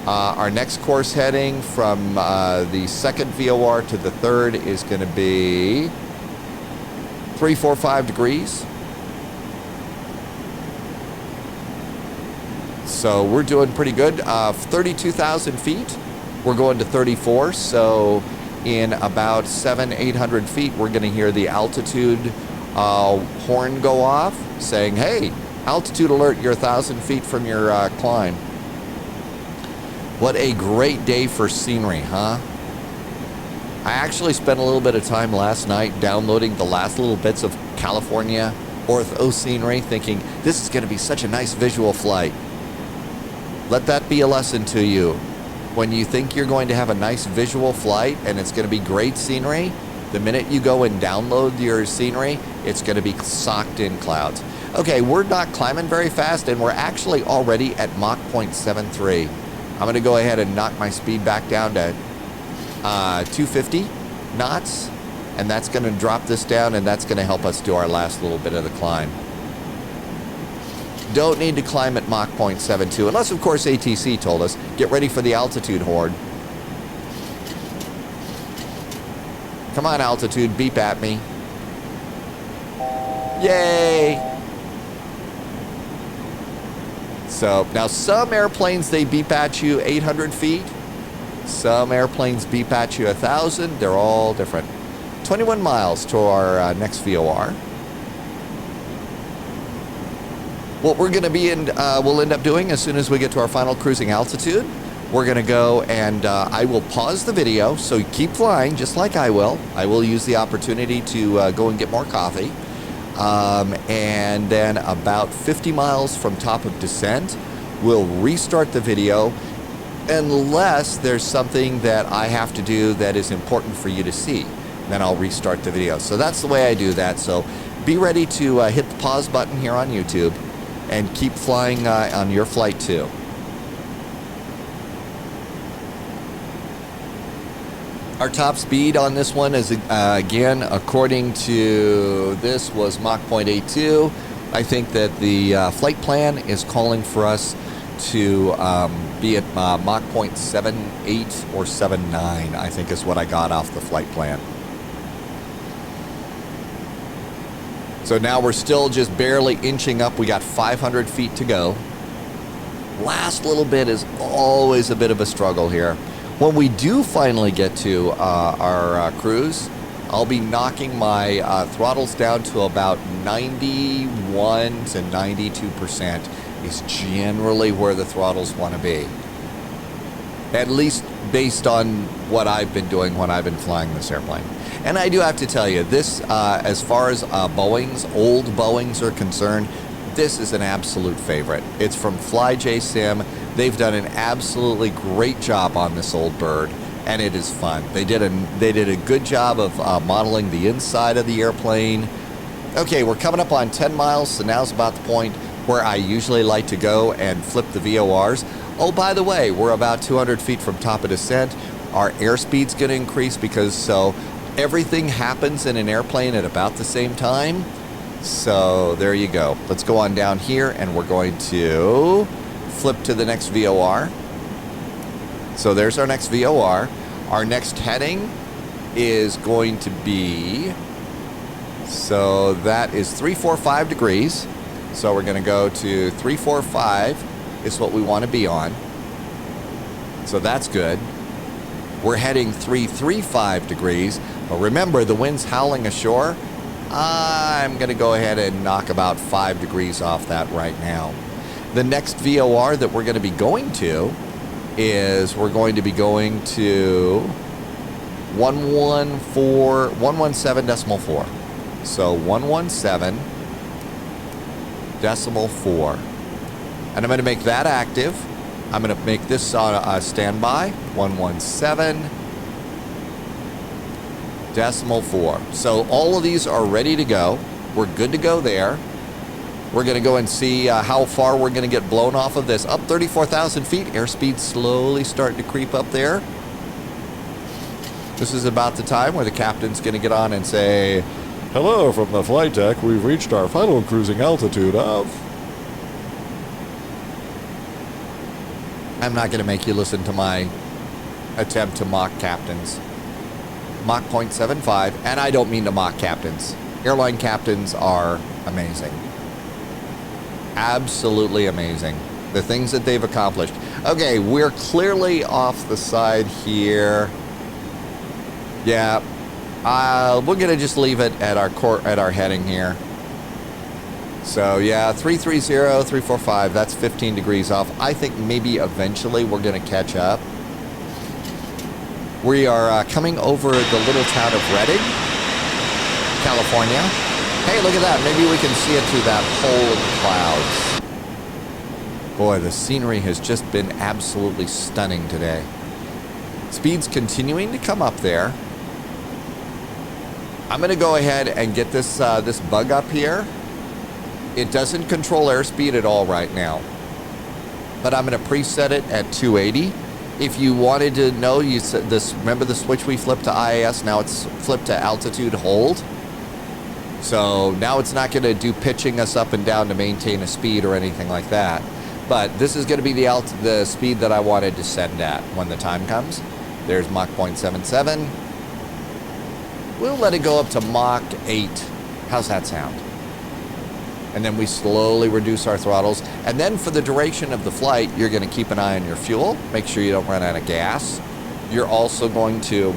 our next course heading from the second VOR to the third is going to be 345 degrees. So we're doing pretty good. 32,000 feet. We're going to 34. So in about 700-800 feet, we're going to hear the altitude horn go off saying, hey, altitude alert, you're 1,000 feet from your climb. What a great day for scenery, huh? I actually spent a little bit of time last night downloading the last little bits of California ortho scenery, thinking this is going to be such a nice visual flight. Let that be a lesson to you. When you think you're going to have a nice visual flight and it's going to be great scenery, the minute you go and download your scenery, it's going to be socked in clouds. Okay, we're not climbing very fast, and we're actually already at Mach 0.73. I'm going to go ahead and knock my speed back down to 250 knots, and that's going to drop this down, and that's going to help us do our last little bit of the climb. Don't need to climb at Mach 0.72, unless, of course, ATC told us, get ready for the altitude horn. Come on, altitude, beep at me. Yay! So, now some airplanes, they beep at you 800 feet. Some airplanes beep at you 1,000. They're all different. 21 miles to our next VOR. What we're going to be in, we'll end up doing as soon as we get to our final cruising altitude, we're going to go and I will pause the video, so keep flying just like I will. I will use the opportunity to go and get more coffee. And then about 50 miles from top of descent, we'll restart the video unless there's something that I have to do that is important for you to see. Then I'll restart the video. So that's the way I do that. So be ready to hit the pause button here on YouTube and keep flying on your flight too. Our top speed on this one is, again, according to this, was Mach 0.82. I think that the flight plan is calling for us to be at Mach 0.78 or 79, I think is what I got off the flight plan. So now we're still just barely inching up. We got 500 feet to go. Last little bit is always a bit of a struggle here. When we do finally get to our cruise, I'll be knocking my throttles down to about 91 to 92% is generally where the throttles want to be. At least based on what I've been doing when I've been flying this airplane. And I do have to tell you, this, as far as Boeing's, old Boeings are concerned, this is an absolute favorite. It's from FlyJSim. They've done an absolutely great job on this old bird, and it is fun. They did a good job of modeling the inside of the airplane. Okay, we're coming up on 10 miles, so now's about the point where I usually like to go and flip the VORs. Oh, by the way, we're about 200 feet from top of descent. Our airspeed's going to increase because so everything happens in an airplane at about the same time. So there you go. Let's go on down here, and we're going to flip to the next VOR. So there's our next VOR. Our next heading is going to be, so that is 345 degrees. So we're going to go to 345 is what we want to be on. So that's good. We're heading 335 degrees. But remember, the wind's howling ashore. I'm going to go ahead and knock about 5 degrees off that right now. The next VOR that we're going to be going to is we're going to be going to 117.4. So 117.4. And I'm going to make that active. I'm going to make this on standby. 117.4. So all of these are ready to go. We're good to go there. We're going to go and see how far we're going to get blown off of this. Up 34,000 feet. Airspeed slowly starting to creep up there. This is about the time where the captain's going to get on and say, "Hello from the flight deck. We've reached our final cruising altitude of..." I'm not going to make you listen to my attempt to mock captains. Mach 0.75, and I don't mean to mock captains. Airline captains are amazing. Absolutely amazing. The things that they've accomplished. Okay, we're clearly off the side here. Yeah, we're gonna just leave it at our heading here. So yeah, 330, 345. That's 15 degrees off. I think maybe eventually we're gonna catch up. We are coming over the little town of Redding, California. Hey, look at that. Maybe we can see it through that hole in the clouds. Boy, the scenery has just been absolutely stunning today. Speed's continuing to come up there. I'm going to go ahead and get this this bug up here. It doesn't control airspeed at all right now, but I'm going to preset it at 280. If you wanted to know, you said this. Remember the switch we flipped to IAS? Now it's flipped to altitude hold. So now it's not going to do pitching us up and down to maintain a speed or anything like that. But this is going to be the speed that I wanted to send at when the time comes. There's Mach 0.77. We'll let it go up to Mach 8. How's that sound? And then we slowly reduce our throttles. And then for the duration of the flight, you're going to keep an eye on your fuel. Make sure you don't run out of gas. You're also going to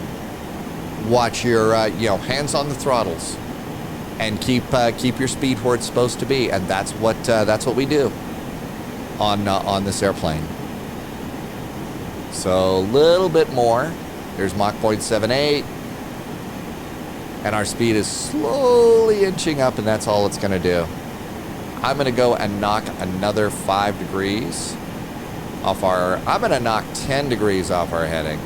watch your hands on the throttles and keep your speed where it's supposed to be. And that's what we do on this airplane. So a little bit more. There's Mach 0.78. And our speed is slowly inching up, and that's all it's going to do. I'm going to go and knock another 5 degrees off I'm going to knock 10 degrees off our heading.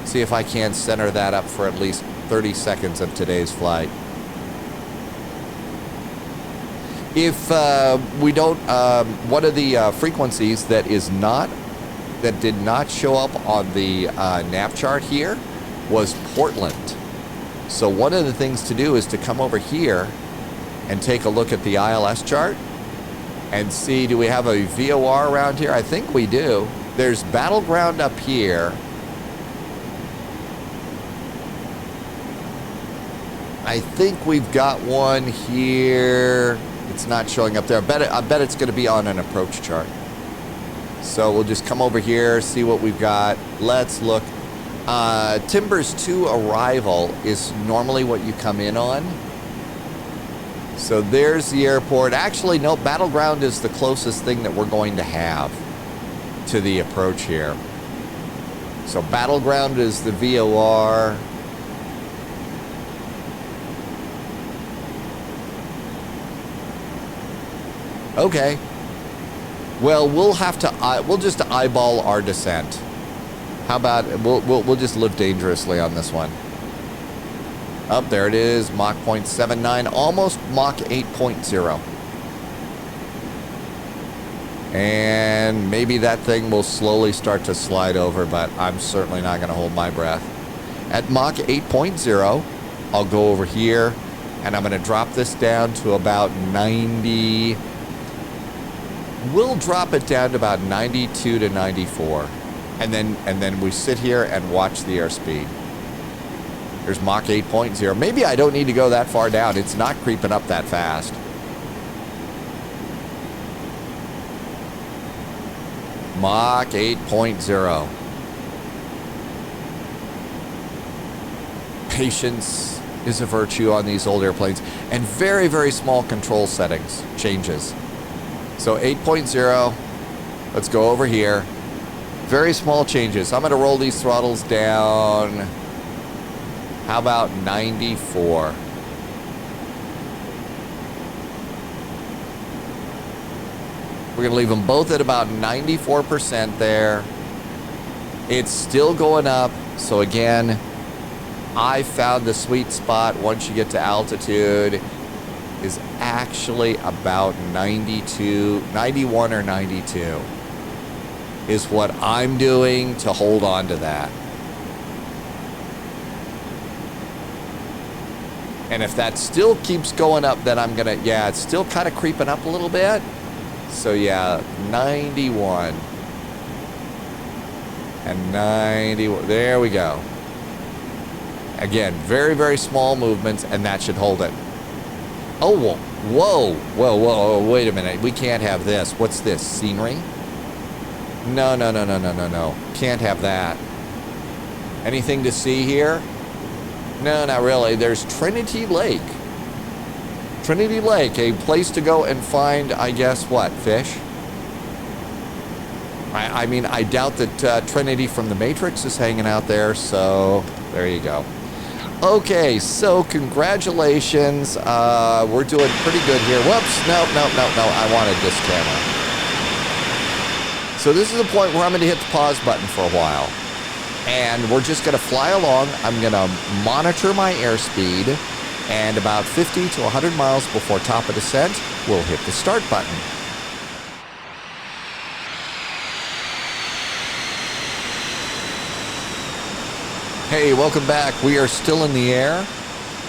See if I can center that up for at least 30 seconds of today's flight. If we don't, one of the frequencies that did not show up on the nav chart here was Portland. So one of the things to do is to come over here and take a look at the ILS chart and see, do we have a VOR around here? I think we do. There's Battleground up here. I think we've got one here. It's not showing up there. I bet it's going to be on an approach chart. So we'll just come over here, see what we've got. Let's look. Timbers to arrival is normally what you come in on. So there's the airport. Actually, no, Battleground is the closest thing that we're going to have to the approach here. So Battleground is the VOR. Okay. Well, we'll just eyeball our descent. How about we'll just live dangerously on this one. Up there it is, Mach 0.79, almost Mach 8.0. And maybe that thing will slowly start to slide over, but I'm certainly not going to hold my breath. At Mach 8.0, I'll go over here, and I'm going to drop this down to about 90. We'll drop it down to about 92 to 94. And then we sit here and watch the airspeed. There's Mach 8.0. Maybe I don't need to go that far down. It's not creeping up that fast. Mach 8.0. Patience is a virtue on these old airplanes. And very, very small control settings changes. So 8.0. Let's go over here. Very small changes. I'm going to roll these throttles down. How about 94? We're going to leave them both at about 94% there. It's still going up. So again, I found the sweet spot once you get to altitude. is actually about 92, 91 or 92 is what I'm doing to hold on to that. And if that still keeps going up, then I'm gonna, yeah, it's still kind of creeping up a little bit. So yeah, 91 and 91, there we go. Again, very, very small movements, and that should hold it. Oh, whoa, wait a minute. We can't have this. What's this, scenery? No. Can't have that. Anything to see here? No, not really. There's Trinity Lake. Trinity Lake, a place to go and find, I guess, what, fish? I mean, I doubt that Trinity from the Matrix is hanging out there, so there you go. Okay, so congratulations. We're doing pretty good here. Whoops, no, I wanted this camera. So this is the point where I'm going to hit the pause button for a while. And we're just going to fly along. I'm going to monitor my airspeed. And about 50 to 100 miles before top of descent, we'll hit the start button. Hey, welcome back. We are still in the air,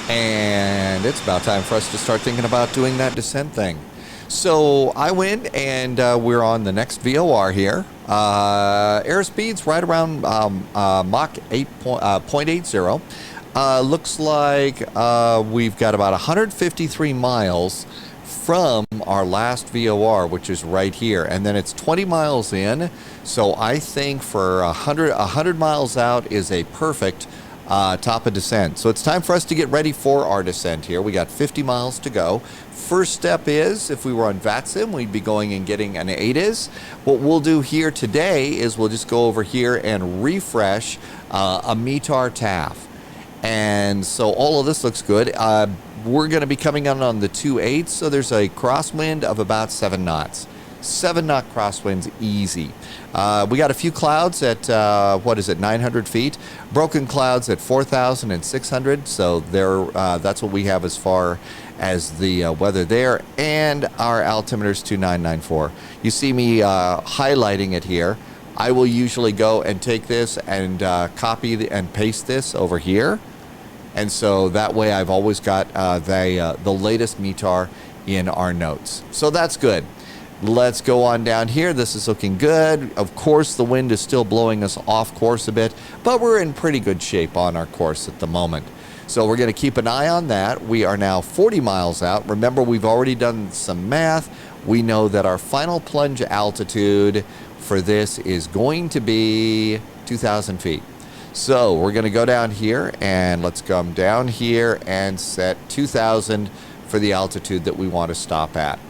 and it's about time for us to start thinking about doing that descent thing. So I went, and we're on the next VOR here. Airspeed's right around Mach 8.80. Looks like we've got about 153 miles from our last VOR, which is right here, and then it's 20 miles in. So I think for 100 miles out is a perfect top of descent. So it's time for us to get ready for our descent here. We got 50 miles to go. First step is, if we were on VATSIM, we'd be going and getting an ATIS. What we'll do here today is we'll just go over here and refresh a METAR TAF. And so all of this looks good. We're going to be coming in on the 2/8, so there's a crosswind of about 7 knots. 7-knot crosswinds, easy. We got a few clouds at, 900 feet. Broken clouds at 4,600, so that's what we have as far as the weather there. And our altimeter's 2994. You see me highlighting it here. I will usually go and take this and copy and paste this over here. And so that way I've always got the latest METAR in our notes. So that's good. Let's go on down here. This is looking good. Of course, the wind is still blowing us off course a bit, but we're in pretty good shape on our course at the moment. So we're going to keep an eye on that. We are now 40 miles out. Remember, we've already done some math. We know that our final plunge altitude for this is going to be 2,000 feet. So we're going to go down here, and let's come down here and set 2,000 for the altitude that we want to stop at.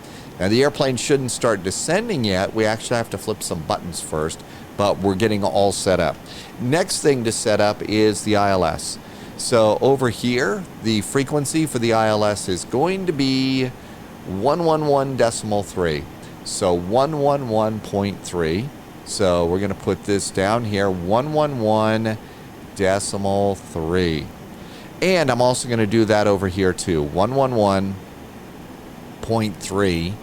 Now, the airplane shouldn't start descending yet. We actually have to flip some buttons first, but we're getting all set up. Next thing to set up is the ILS. So over here, the frequency for the ILS is going to be 111.3. So 111.3. So we're going to put this down here, 111.3. And I'm also going to do that over here too, 111.3.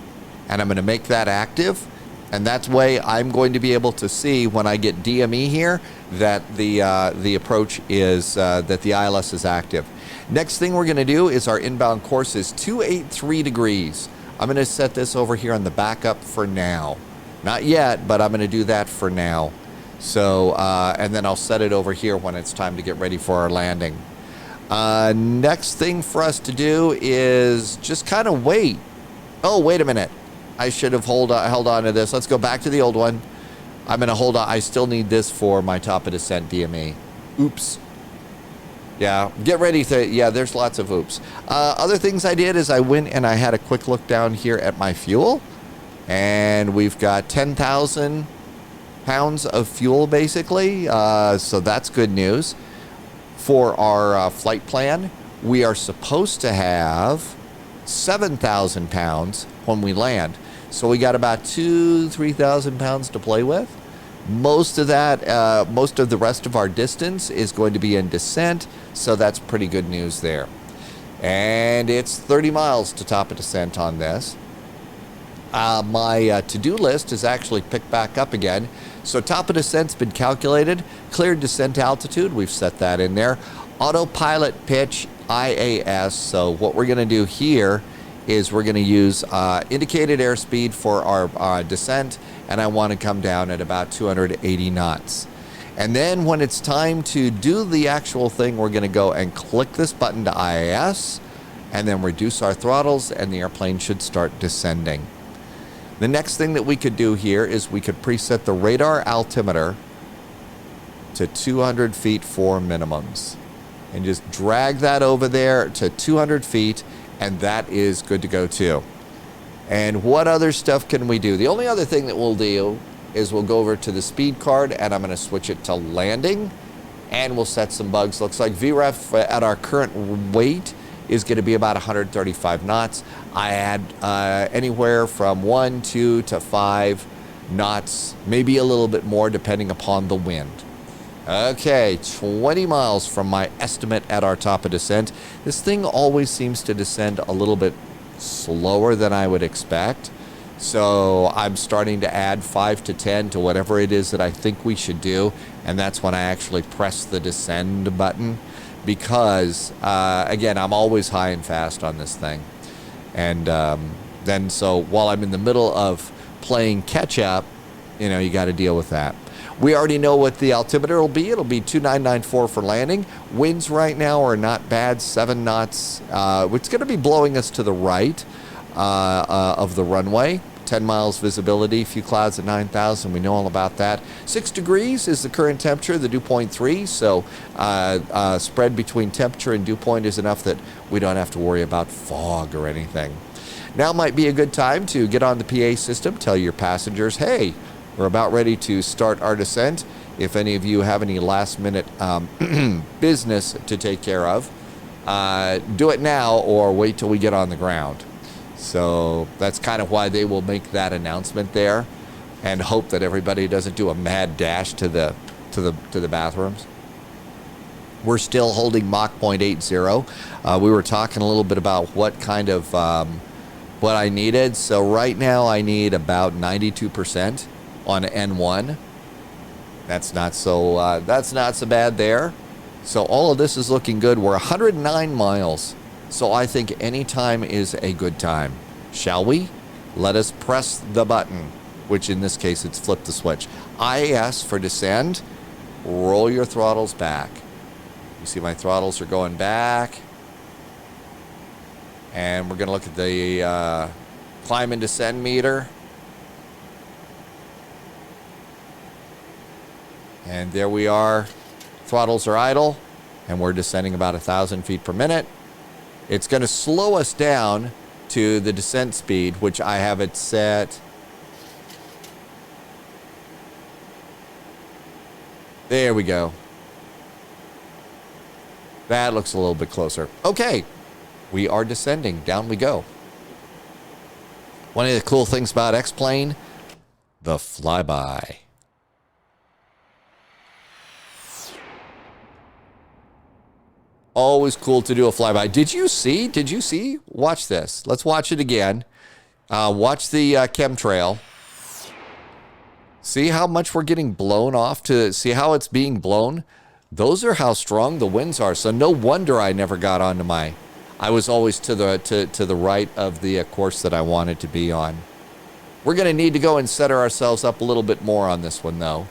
And I'm going to make that active. And that's way I'm going to be able to see when I get DME here that the approach is, that the ILS is active. Next thing we're going to do is our inbound course is 283 degrees. I'm going to set this over here on the backup for now. Not yet, but I'm going to do that for now. So, and then I'll set it over here when it's time to get ready for our landing. Next thing for us to do is just kind of wait. Oh, wait a minute. I should have held on to this. Let's go back to the old one. I'm going to hold on. I still need this for my top of descent DME. Oops. Yeah, get ready to, yeah, there's lots of oops. Other things I did is I went and I had a quick look down here at my fuel. And we've got 10,000 pounds of fuel, basically. So that's good news. For our flight plan, we are supposed to have 7,000 pounds when we land. So we got about 3,000 pounds to play with. Most of that, most of the rest of our distance is going to be in descent. So that's pretty good news there. And it's 30 miles to top of descent on this. My to-do list is actually picked back up again. So top of descent's been calculated. Cleared descent altitude, we've set that in there. Autopilot pitch, IAS. So what we're going to do here is we're going to use indicated airspeed for our descent, and I want to come down at about 280 knots. And then when it's time to do the actual thing, we're going to go and click this button to IAS, and then reduce our throttles, and the airplane should start descending. The next thing that we could do here is we could preset the radar altimeter to 200 feet for minimums. And just drag that over there to 200 feet, and that is good to go too. And what other stuff can we do? The only other thing that we'll do is we'll go over to the speed card, and I'm going to switch it to landing, and we'll set some bugs. Looks like VREF at our current weight is going to be about 135 knots. I add anywhere from 1, 2 to 5 knots, maybe a little bit more depending upon the wind. Okay, 20 miles from my estimate at our top of descent. This thing always seems to descend a little bit slower than I would expect. So I'm starting to add 5 to 10 to whatever it is that I think we should do. And that's when I actually press the descend button. Because, again, I'm always high and fast on this thing. And then so while I'm in the middle of playing catch up, you know, you got to deal with that. We already know what the altimeter will be. It'll be 2994 for landing. Winds right now are not bad, 7 knots. It's going to be blowing us to the right of the runway. 10 miles visibility, few clouds at 9,000. We know all about that. 6 degrees is the current temperature, the dew point 3. So spread between temperature and dew point is enough that we don't have to worry about fog or anything. Now might be a good time to get on the PA system, tell your passengers, hey, we're about ready to start our descent. If any of you have any last minute business to take care of, do it now or wait till we get on the ground. So that's kind of why they will make that announcement there, and hope that everybody doesn't do a mad dash to the bathrooms. We're still holding Mach 0.80. We were talking a little bit about what kind of what I needed. So right now I need about 92% on N1. That's not so bad there. So all of this is looking good. We're 109 miles. So I think any time is a good time. Shall we? Let us press the button, which in this case it's flip the switch. IAS for descend. Roll your throttles back. You see my throttles are going back. And we're going to look at the climb and descend meter. And there we are. Throttles are idle. And we're descending about 1,000 feet per minute. It's going to slow us down to the descent speed, which I have it set. There we go. That looks a little bit closer. Okay, we are descending. Down we go. One of the cool things about X-Plane, the flyby. Always cool to do a flyby. Did you see? Watch this. Let's watch it again. Watch the chemtrail. See how much we're getting blown off to see how it's being blown? Those are how strong the winds are. So no wonder I never got onto my... I was always to the right of the course that I wanted to be on. We're going to need to go and set ourselves up a little bit more on this one, though.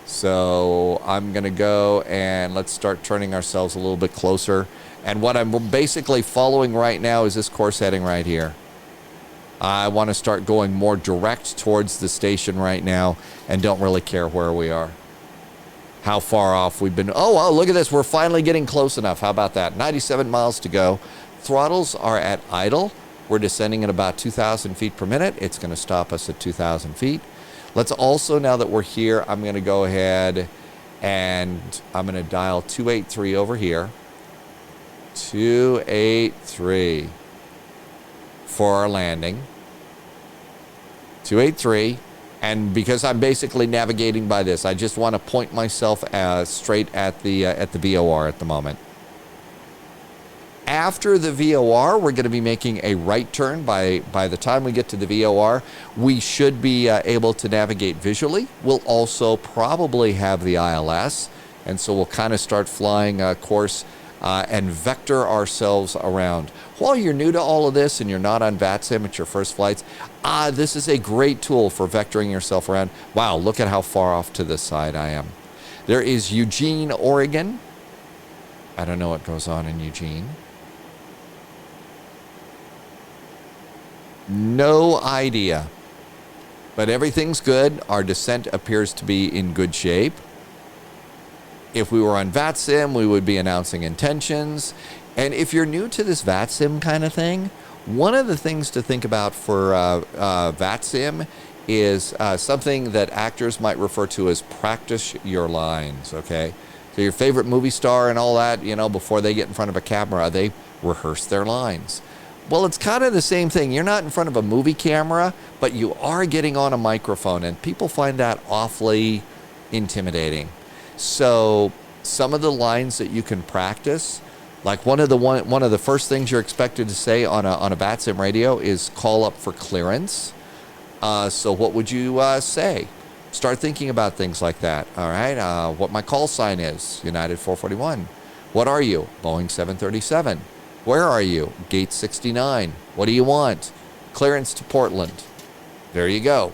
So I'm going to go and let's start turning ourselves a little bit closer. And what I'm basically following right now is this course heading right here. I want to start going more direct towards the station right now and don't really care where we are. How far off we've been. Oh, look at this. We're finally getting close enough. How about that? 97 miles to go. Throttles are at idle. We're descending at about 2,000 feet per minute. It's going to stop us at 2,000 feet. Let's also, now that we're here, I'm going to go ahead and I'm going to dial 283 over here. 283 for our landing. 283. And because I'm basically navigating by this, I just want to point myself straight at the VOR at the moment. After the VOR, we're going to be making a right turn. By the time we get to the VOR, we should be able to navigate visually. We'll also probably have the ILS, and so we'll kind of start flying course and vector ourselves around. While you're new to all of this and you're not on VATSIM at your first flights, this is a great tool for vectoring yourself around. Wow, look at how far off to the side I am. There is Eugene, Oregon. I don't know what goes on in Eugene. No idea. But everything's good. Our descent appears to be in good shape. If we were on VATSIM, we would be announcing intentions. And if you're new to this VATSIM kind of thing, one of the things to think about for VATSIM is something that actors might refer to as practice your lines, okay? So your favorite movie star and all that, you know, before they get in front of a camera, they rehearse their lines. Well, it's kind of the same thing. You're not in front of a movie camera, but you are getting on a microphone, and people find that awfully intimidating. So some of the lines that you can practice, like one of the first things you're expected to say on a VATSIM radio is call up for clearance. So what would you say? Start thinking about things like that. All right, what my call sign is, United 441. What are you? Boeing 737. Where are you? Gate 69. What do you want? Clearance to Portland. There you go.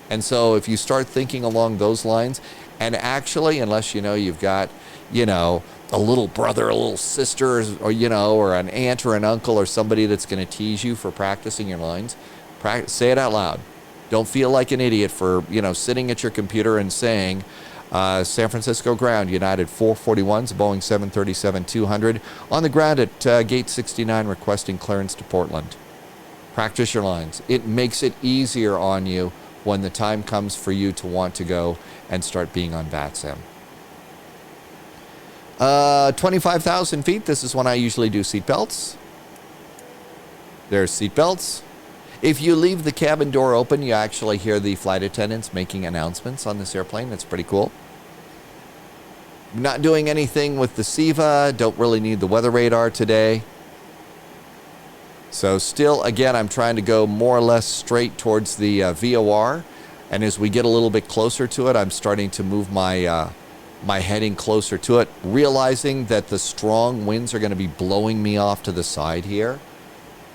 And so if you start thinking along those lines, and actually, unless, you know, you've got, you know, a little brother, a little sister, or, you know, or an aunt or an uncle or somebody that's going to tease you for practicing your lines, say it out loud. Don't feel like an idiot for, you know, sitting at your computer and saying, San Francisco ground, United 441's Boeing 737-200 on the ground at gate 69 requesting clearance to Portland. Practice your lines. It makes it easier on you when the time comes for you to want to go and start being on VATSIM. 25,000 feet, this is when I usually do seatbelts. There's seatbelts. If you leave the cabin door open, you actually hear the flight attendants making announcements on this airplane. That's pretty cool. Not doing anything with the CIVA. Don't really need the weather radar today. So still, again, I'm trying to go more or less straight towards the VOR. And as we get a little bit closer to it, I'm starting to move my heading closer to it, realizing that the strong winds are going to be blowing me off to the side here.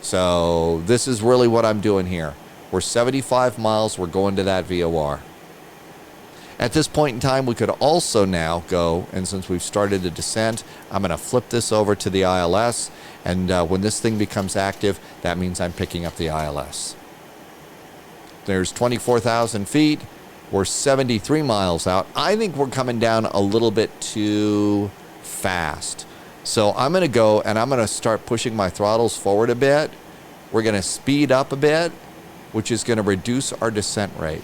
So this is really what I'm doing here. We're 75 miles. We're going to that VOR. At this point in time, we could also now go, and since we've started the descent, I'm going to flip this over to the ILS. And when this thing becomes active, that means I'm picking up the ILS. There's 24,000 feet. We're 73 miles out. I think we're coming down a little bit too fast. So I'm going to go and I'm going to start pushing my throttles forward a bit. We're going to speed up a bit, which is going to reduce our descent rate.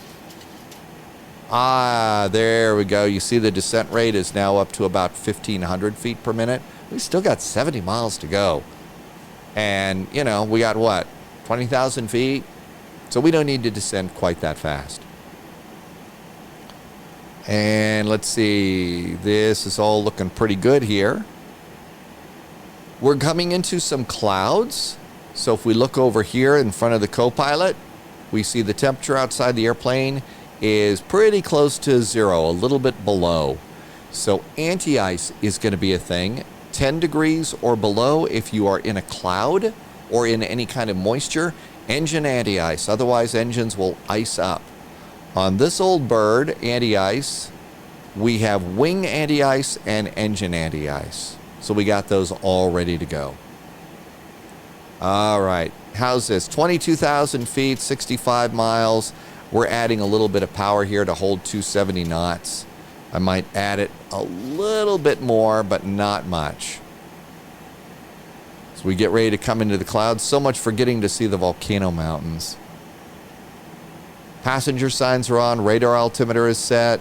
There we go. You see the descent rate is now up to about 1,500 feet per minute. We still got 70 miles to go. And, you know, we got what? 20,000 feet? So we don't need to descend quite that fast. And let's see. This is all looking pretty good here. We're coming into some clouds. So if we look over here in front of the co-pilot, we see the temperature outside the airplane is pretty close to zero, a little bit below. So anti-ice is going to be a thing. 10 degrees or below if you are in a cloud or in any kind of moisture. Engine anti-ice, otherwise engines will ice up. On this old bird, anti-ice, we have wing anti-ice and engine anti-ice. So we got those all ready to go. All right, how's this? 22,000 feet, 65 miles. We're adding a little bit of power here to hold 270 knots. I might add it a little bit more, but not much. So we get ready to come into the clouds. So much for getting to see the volcano mountains. Passenger signs are on. Radar altimeter is set.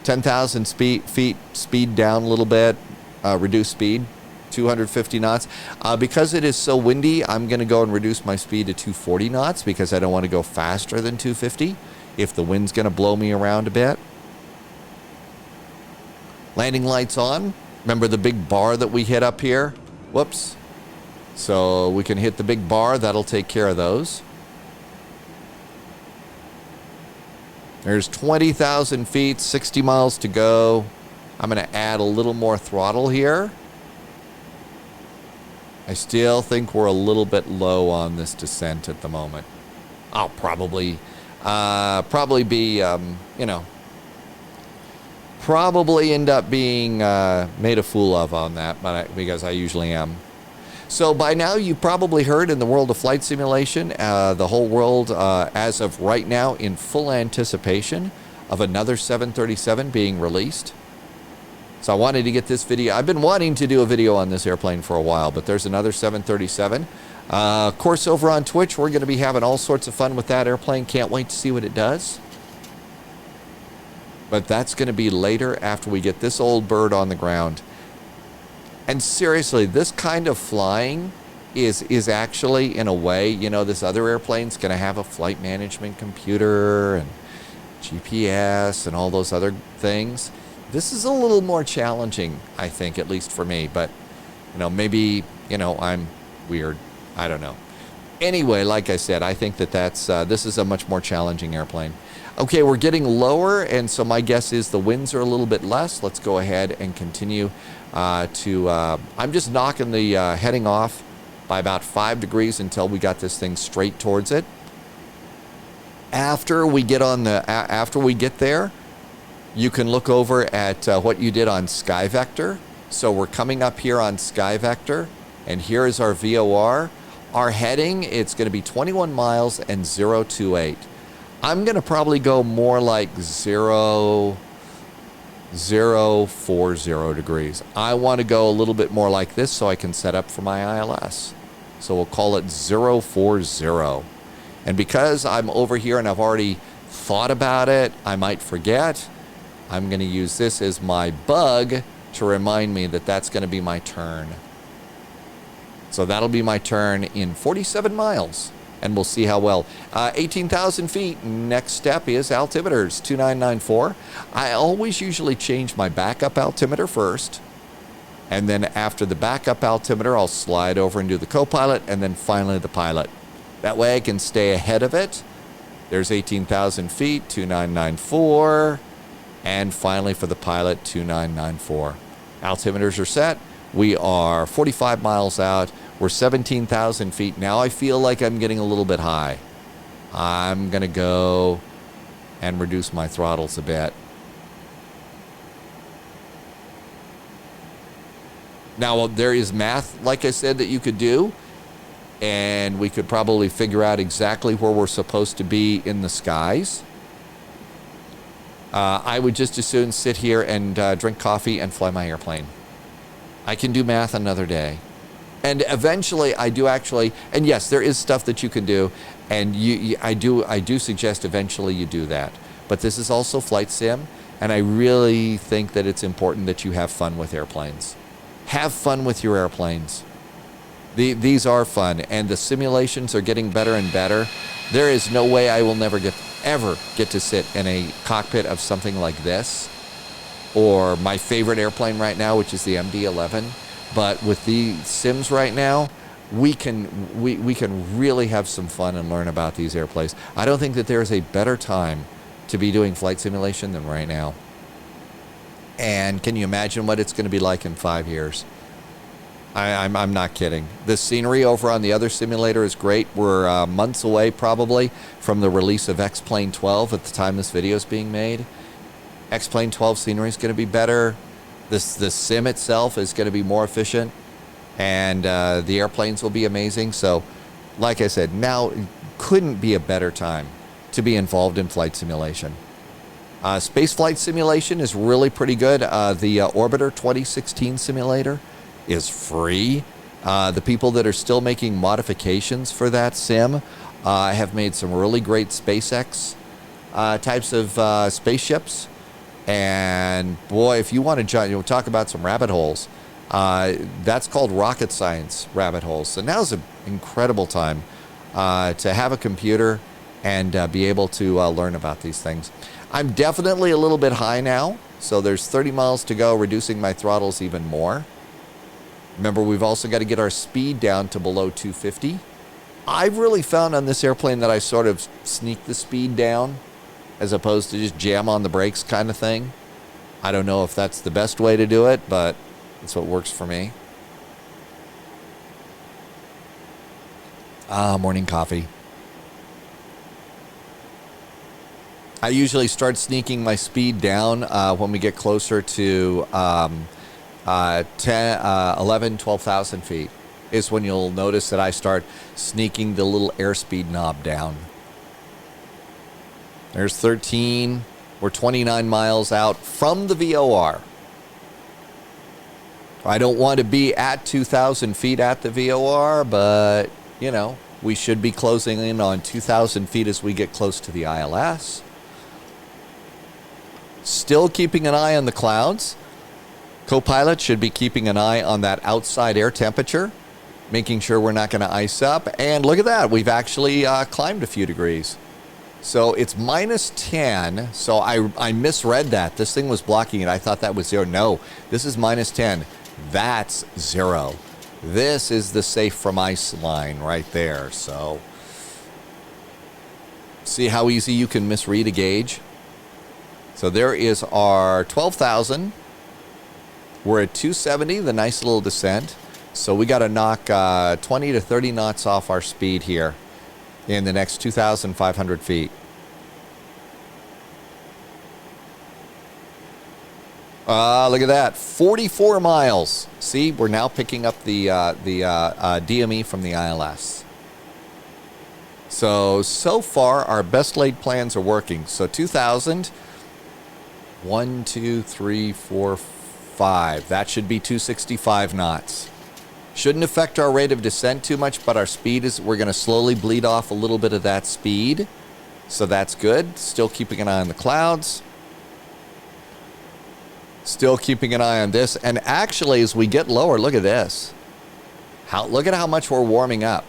10,000 feet, speed down a little bit. Reduce speed, 250 knots. Because it is so windy, I'm going to go and reduce my speed to 240 knots because I don't want to go faster than 250 if the wind's going to blow me around a bit. Landing lights on. Remember the big bar that we hit up here? Whoops. So we can hit the big bar. That'll take care of those. There's 20,000 feet, 60 miles to go. I'm going to add a little more throttle here. I still think we're a little bit low on this descent at the moment. I'll probably be, probably end up being made a fool of on that, because I usually am. So by now you've probably heard in the world of flight simulation, the whole world, as of right now, in full anticipation of another 737 being released. So I wanted to get this video. I've been wanting to do a video on this airplane for a while, but there's another 737. Of course, over on Twitch, we're going to be having all sorts of fun with that airplane. Can't wait to see what it does. But that's going to be later after we get this old bird on the ground. And seriously, this kind of flying is actually, in a way, this other airplane's going to have a flight management computer and GPS and all those other things. This is a little more challenging, I think, at least for me. But, maybe, I'm weird. I don't know. Anyway, like I said, I think this is a much more challenging airplane. Okay, we're getting lower, and so my guess is the winds are a little bit less. Let's go ahead and continue I'm just knocking the heading off by about 5 degrees until we got this thing straight towards it. After we get there, you can look over at what you did on SkyVector. So we're coming up here on SkyVector, and here is our VOR. Our heading, it's going to be 21 miles and 028. I'm going to probably go more like 040 degrees. I want to go a little bit more like this so I can set up for my ILS. So we'll call it 040. And because I'm over here and I've already thought about it, I might forget. I'm going to use this as my bug to remind me that that's going to be my turn. So that'll be my turn in 47 miles. And we'll see how well. 18,000 feet. Next step is altimeters, 2994. I always usually change my backup altimeter first. And then after the backup altimeter, I'll slide over and do the co-pilot, and then finally the pilot. That way I can stay ahead of it. There's 18,000 feet, 2994. And finally for the pilot, 2994. Altimeters are set. We are 45 miles out. We're 17,000 feet. Now I feel like I'm getting a little bit high. I'm going to go and reduce my throttles a bit. Now, there is math, like I said, that you could do. And we could probably figure out exactly where we're supposed to be in the skies. I would just as soon sit here and drink coffee and fly my airplane. I can do math another day. And eventually I do actually, and yes, there is stuff that you can do, and I do suggest eventually you do that. But this is also flight sim, and I really think that it's important that you have fun with airplanes. Have fun with your airplanes. These are fun, and the simulations are getting better and better. There is no way I will ever get to sit in a cockpit of something like this, or my favorite airplane right now, which is the MD-11. But with the sims right now, we can really have some fun and learn about these airplanes. I don't think that there is a better time to be doing flight simulation than right now. And can you imagine what it's going to be like in 5 years? I'm not kidding. The scenery over on the other simulator is great. We're months away probably from the release of X-Plane 12 at the time this video is being made. X-Plane 12 scenery is going to be better. The sim itself is going to be more efficient, and the airplanes will be amazing. So, like I said, now couldn't be a better time to be involved in flight simulation. Space flight simulation is really pretty good. The Orbiter 2016 simulator is free. The people that are still making modifications for that sim have made some really great SpaceX types of spaceships. And boy, if you want to talk about some rabbit holes, that's called rocket science rabbit holes. So now's an incredible time to have a computer and be able to learn about these things. I'm definitely a little bit high now, so there's 30 miles to go, reducing my throttles even more. Remember, we've also got to get our speed down to below 250. I've really found on this airplane that I sort of sneak the speed down as opposed to just jam on the brakes kind of thing. I don't know if that's the best way to do it, but it's what works for me. Morning coffee. I usually start sneaking my speed down when we get closer to 12,000 feet is when you'll notice that I start sneaking the little airspeed knob down. There's 13. We're 29 miles out from the VOR. I don't want to be at 2,000 feet at the VOR, but, you know, we should be closing in on 2,000 feet as we get close to the ILS. Still keeping an eye on the clouds. Co-pilot should be keeping an eye on that outside air temperature, making sure we're not going to ice up. And look at that. We've actually climbed a few degrees. So it's minus 10. So I misread that. This thing was blocking it. I thought that was 0. No, this is minus 10. That's 0. This is the safe from ice line right there. So see how easy you can misread a gauge? So there is our 12,000. We're at 270, the nice little descent. So we got to knock 20 to 30 knots off our speed here in the next 2,500 feet. Look at that, 44 miles. See, we're now picking up the DME from the ILS. So far, our best laid plans are working. So 2,000, 1, 2, 3, 4, 5. That should be 265 knots. Shouldn't affect our rate of descent too much, but our speed is, we're going to slowly bleed off a little bit of that speed. So that's good. Still keeping an eye on the clouds. Still keeping an eye on this. And actually, as we get lower, look at this. Look at how much we're warming up.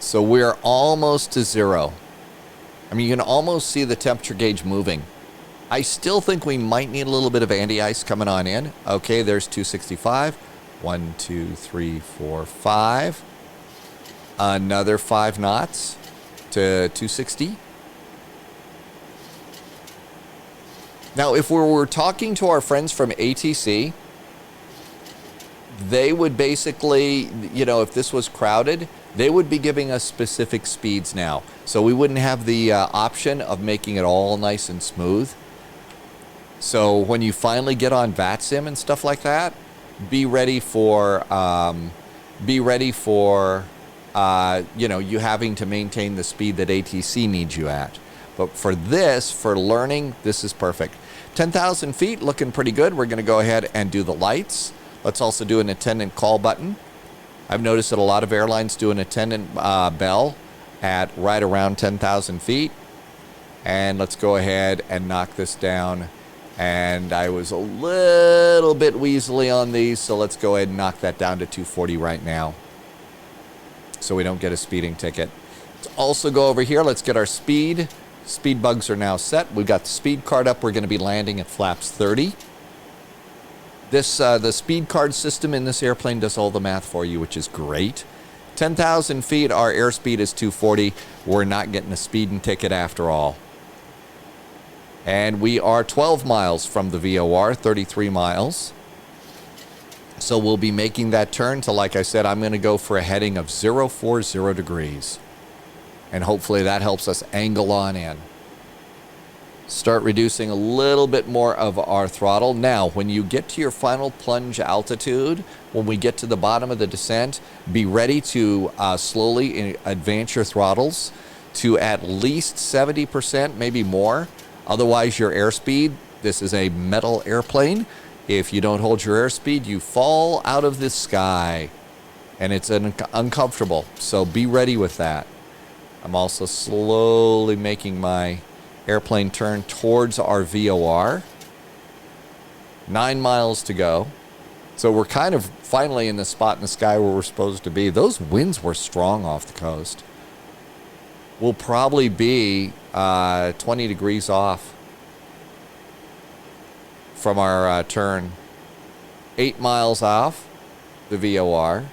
So we're almost to 0. I mean, you can almost see the temperature gauge moving. I still think we might need a little bit of anti-ice coming on in. Okay, there's 265. 1, 2, 3, 4, 5. Another 5 knots to 260. Now, if we were talking to our friends from ATC, they would basically, you know, if this was crowded, they would be giving us specific speeds now. So we wouldn't have the option of making it all nice and smooth. So when you finally get on VATSIM and stuff like that, be ready for you know, you having to maintain the speed that ATC needs you at. But for this, for learning, this is perfect. 10,000 feet, looking pretty good. We're going to go ahead and do the lights. Let's also do an attendant call button. I've noticed that a lot of airlines do an attendant bell at right around 10,000 feet. And let's go ahead and knock this down. And I was a little bit weaselly on these, so let's go ahead and knock that down to 240 right now, so we don't get a speeding ticket. Let's also go over here. Let's get our speed. Speed bugs are now set. We've got the speed card up. We're going to be landing at flaps 30. This the speed card system in this airplane does all the math for you, which is great. 10,000 feet, our airspeed is 240. We're not getting a speeding ticket after all. And we are 12 miles from the VOR, 33 miles. So we'll be making that turn to, like I said, I'm going to go for a heading of 040 degrees. And hopefully that helps us angle on in. Start reducing a little bit more of our throttle. Now, when you get to your final plunge altitude, when we get to the bottom of the descent, be ready to slowly advance your throttles to at least 70%, maybe more. Otherwise, your airspeed, this is a metal airplane. If you don't hold your airspeed, you fall out of the sky. And it's uncomfortable. So be ready with that. I'm also slowly making my airplane turn towards our VOR. 9 miles to go. So we're kind of finally in the spot in the sky where we're supposed to be. Those winds were strong off the coast. We'll probably be 20 degrees off from our turn. 8 miles off. the VOR.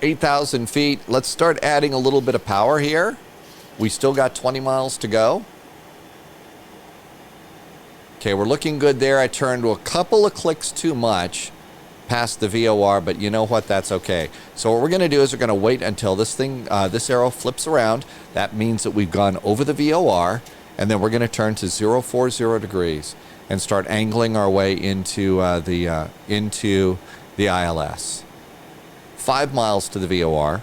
(8,000 feet). Let's start adding a little bit of power here. We still got 20 miles to go. Okay, we're looking good there. I turned a couple of clicks too much past the VOR, but you know what? That's okay. So what we're going to do is we're going to wait until this thing, this arrow flips around. That means that we've gone over the VOR, and then we're going to turn to 040 degrees and start angling our way into the ILS. 5 miles to the VOR.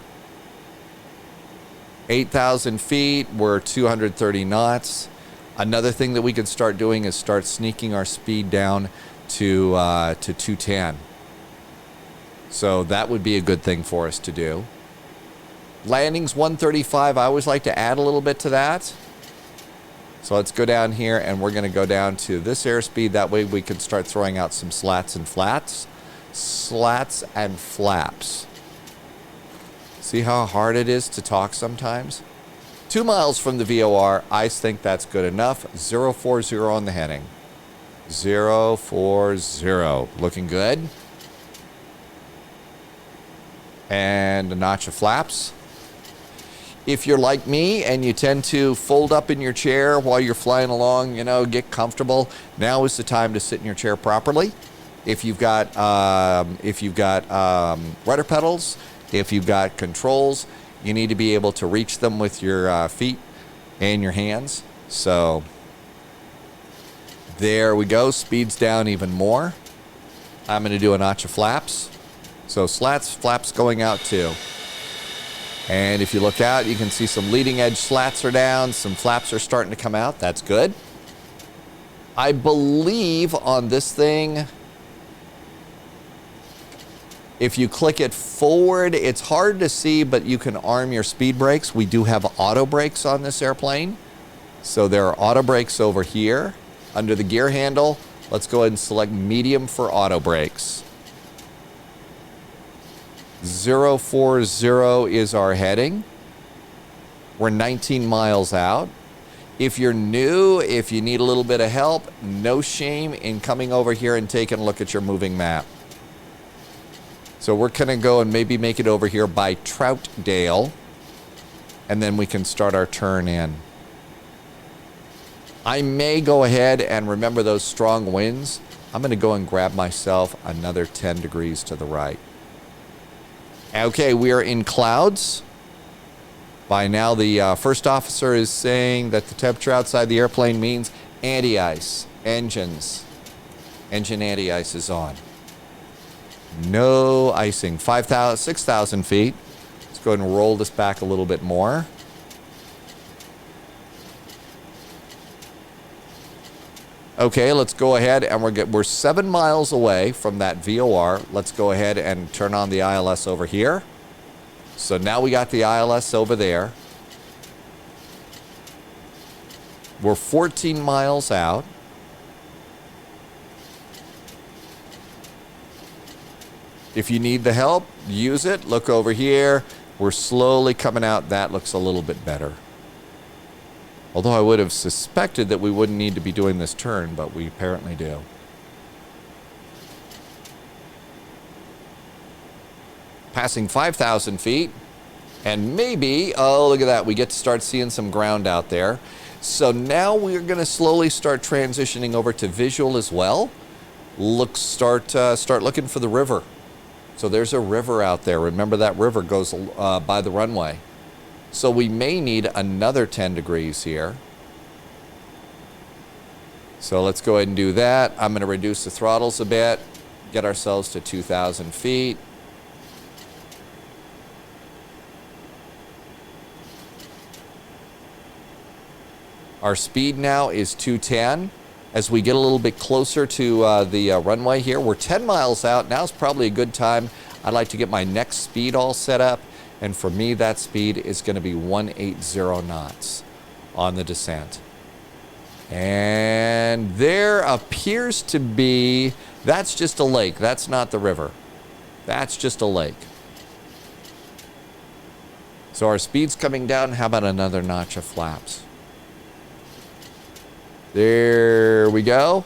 8,000 feet, we're 230 knots. Another thing that we could start doing is start sneaking our speed down to 210. So that would be a good thing for us to do. Landings 135, I always like to add a little bit to that. So let's go down here, and we're going to go down to this airspeed. That way we can start throwing out some slats and flats. Slats and flaps. See how hard it is to talk sometimes? 2 miles from the VOR, I think that's good enough. 040 on the heading. 040. Looking good. And a notch of flaps. If you're like me and you tend to fold up in your chair while you're flying along, you know, get comfortable, now is the time to sit in your chair properly. If you've got rudder pedals, if you've got controls, you need to be able to reach them with your feet and your hands. So there we go. Speed's down even more. I'm going to do a notch of flaps. So slats, flaps going out too. And if you look out, you can see some leading edge slats are down. Some flaps are starting to come out. That's good. I believe on this thing, if you click it forward, it's hard to see, but you can arm your speed brakes. We do have auto brakes on this airplane. So there are auto brakes over here under the gear handle. Let's go ahead and select medium for auto brakes. 040 is our heading. We're 19 miles out. If you're new, if you need a little bit of help, no shame in coming over here and taking a look at your moving map. So we're going to go and maybe make it over here by Troutdale, and then we can start our turn in. I may go ahead and remember those strong winds. I'm going to go and grab myself another 10 degrees to the right. Okay, we are in clouds. By now, the first officer is saying that the temperature outside the airplane means anti-ice. Engines. Engine anti-ice is on. No icing. 6,000 feet. Let's go ahead and roll this back a little bit more. Okay, let's go ahead, and we're 7 miles away from that VOR. Let's go ahead and turn on the ILS over here. So now we got the ILS over there. We're 14 miles out. If you need the help, use it. Look over here. We're slowly coming out. That looks a little bit better. Although I would have suspected that we wouldn't need to be doing this turn, but we apparently do. Passing 5,000 feet. And maybe, oh, look at that. We get to start seeing some ground out there. So now we're going to slowly start transitioning over to visual as well. Start looking for the river. So there's a river out there. Remember that river goes by the runway. So we may need another 10 degrees here. So let's go ahead and do that. I'm going to reduce the throttles a bit, get ourselves to 2,000 feet. Our speed now is 210. As we get a little bit closer to the runway here, we're 10 miles out. Now's probably a good time. I'd like to get my next speed all set up. And for me, that speed is going to be 180 knots on the descent. And there appears to be, that's just a lake. That's not the river. That's just a lake. So our speed's coming down. How about another notch of flaps? There we go.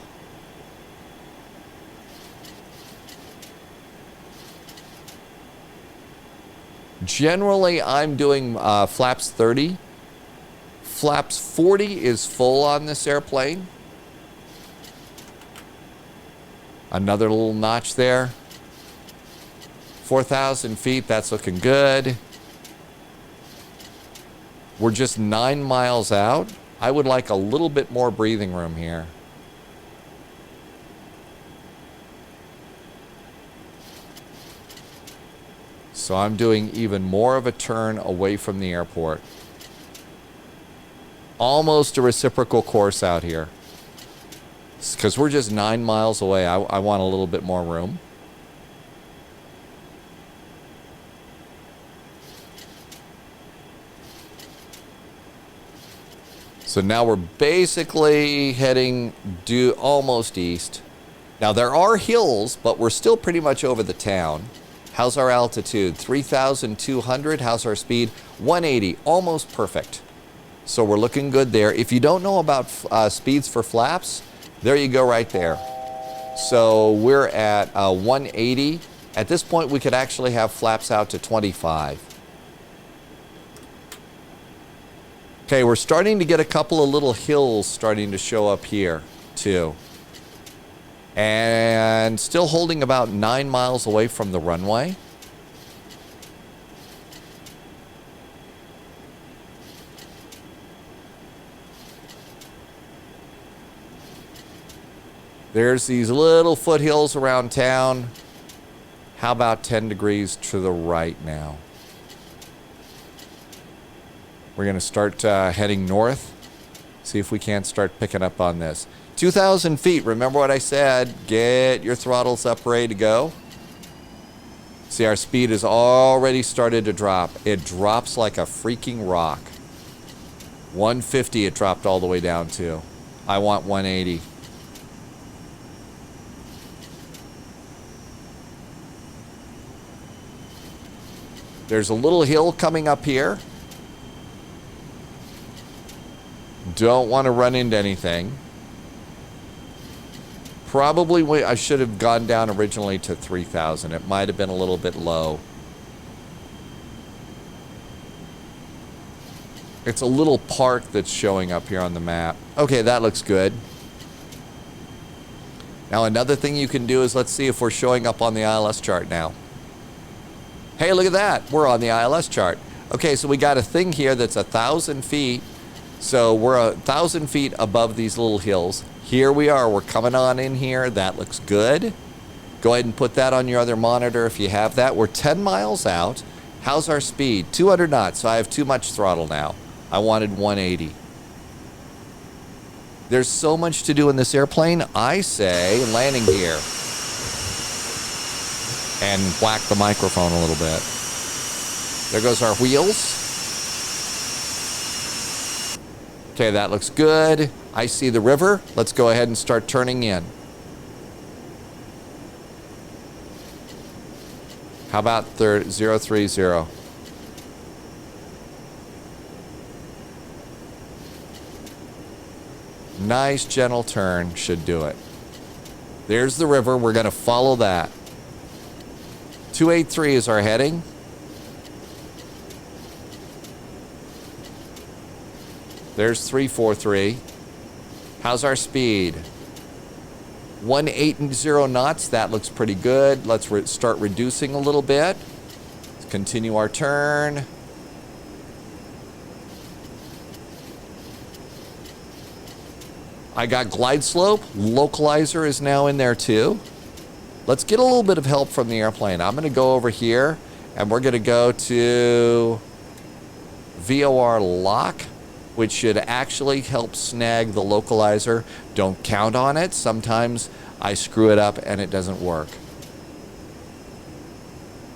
Generally, I'm doing flaps 30. Flaps 40 is full on this airplane. Another little notch there. 4,000 feet, that's looking good. We're just 9 miles out. I would like a little bit more breathing room here. So I'm doing even more of a turn away from the airport. Almost a reciprocal course out here. Because we're just 9 miles away. I want a little bit more room. So now we're basically heading due almost east. Now there are hills, but we're still pretty much over the town. How's our altitude? 3,200. How's our speed? 180. Almost perfect. So we're looking good there. If you don't know about speeds for flaps, there you go right there. So we're at 180. At this point, we could actually have flaps out to 25. Okay, we're starting to get a couple of little hills starting to show up here, too. And still holding about 9 miles away from the runway. There's these little foothills around town. How about 10 degrees to the right now? We're going to start heading north. See if we can't start picking up on this. 2,000 feet. Remember what I said. Get your throttles up, ready to go. See, our speed has already started to drop. It drops like a freaking rock. 150 it dropped all the way down to. I want 180. There's a little hill coming up here. Don't want to run into anything. Probably I should have gone down originally to 3,000. It might have been a little bit low. It's a little park that's showing up here on the map. Okay, that looks good. Now another thing you can do is let's see if we're showing up on the ILS chart now. Hey, look at that. We're on the ILS chart. Okay, so we got a thing here that's 1,000 feet. So we're 1,000 feet above these little hills. Here we are. We're coming on in here. That looks good. Go ahead and put that on your other monitor if you have that. We're 10 miles out. How's our speed? 200 knots. So I have too much throttle now. I wanted 180. There's so much to do in this airplane. I say landing gear. And whack the microphone a little bit. There goes our wheels. Okay, that looks good. I see the river. Let's go ahead and start turning in. How about 030? Nice gentle turn should do it. There's the river. We're going to follow that. 283 is our heading. There's 343. How's our speed? 180 knots. That looks pretty good. Let's start reducing a little bit. Let's continue our turn. I got glide slope. Localizer is now in there too. Let's get a little bit of help from the airplane. I'm going to go over here and we're going to go to VOR lock, which should actually help snag the localizer. Don't count on it. Sometimes I screw it up and it doesn't work.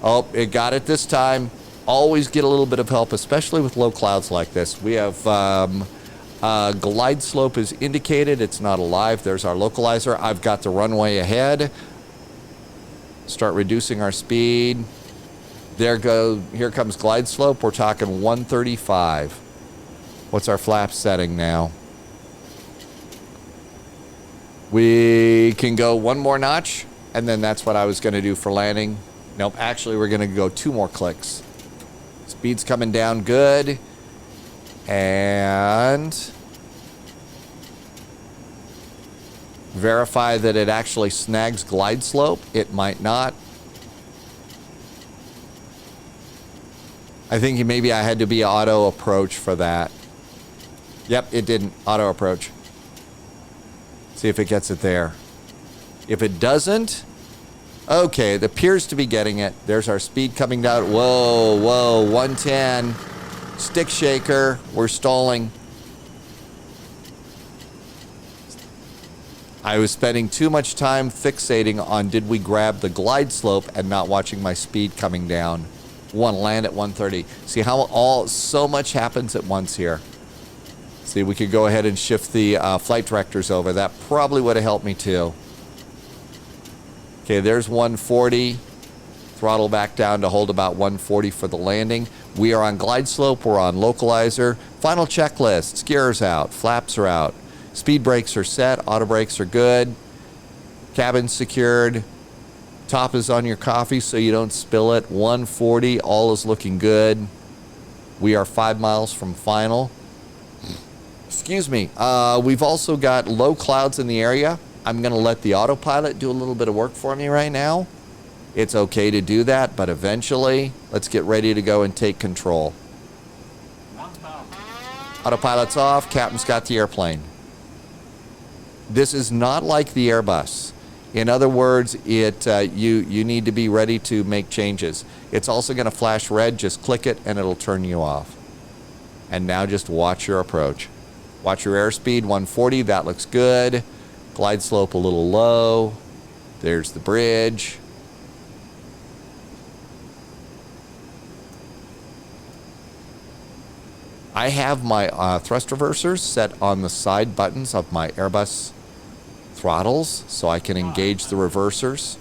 Oh, it got it this time. Always get a little bit of help, especially with low clouds like this. We have glide slope is indicated. It's not alive. There's our localizer. I've got the runway ahead. Start reducing our speed. Here comes glide slope. We're talking 135. What's our flap setting now? We can go one more notch, and then that's what I was going to do for landing. Nope, actually, we're going to go 2 more clicks. Speed's coming down good. And verify that it actually snags glide slope. It might not. I think maybe I had to be auto approach for that. Yep, it didn't. Auto approach. See if it gets it there. If it doesn't, okay, it appears to be getting it. There's our speed coming down. Whoa, whoa, 110. Stick shaker. We're stalling. I was spending too much time fixating on did we grab the glide slope and not watching my speed coming down. Land at 130. See how so much happens at once here. See, we could go ahead and shift the flight directors over. That probably would have helped me too. Okay, there's 140. Throttle back down to hold about 140 for the landing. We are on glide slope. We're on localizer. Final checklist. Gears out. Flaps are out. Speed brakes are set. Auto brakes are good. Cabin secured. Top is on your coffee so you don't spill it. 140. All is looking good. We are 5 miles from final. Excuse me. We've also got low clouds in the area. I'm going to let the autopilot do a little bit of work for me right now. It's okay to do that, but eventually, let's get ready to go and take control. Autopilot's off. Captain's got the airplane. This is not like the Airbus. In other words, you need to be ready to make changes. It's also going to flash red. Just click it, and it'll turn you off. And now just watch your approach. Watch your airspeed, 140. That looks good. Glide slope a little low. There's the bridge. I have my thrust reversers set on the side buttons of my Airbus throttles so I can engage the reversers.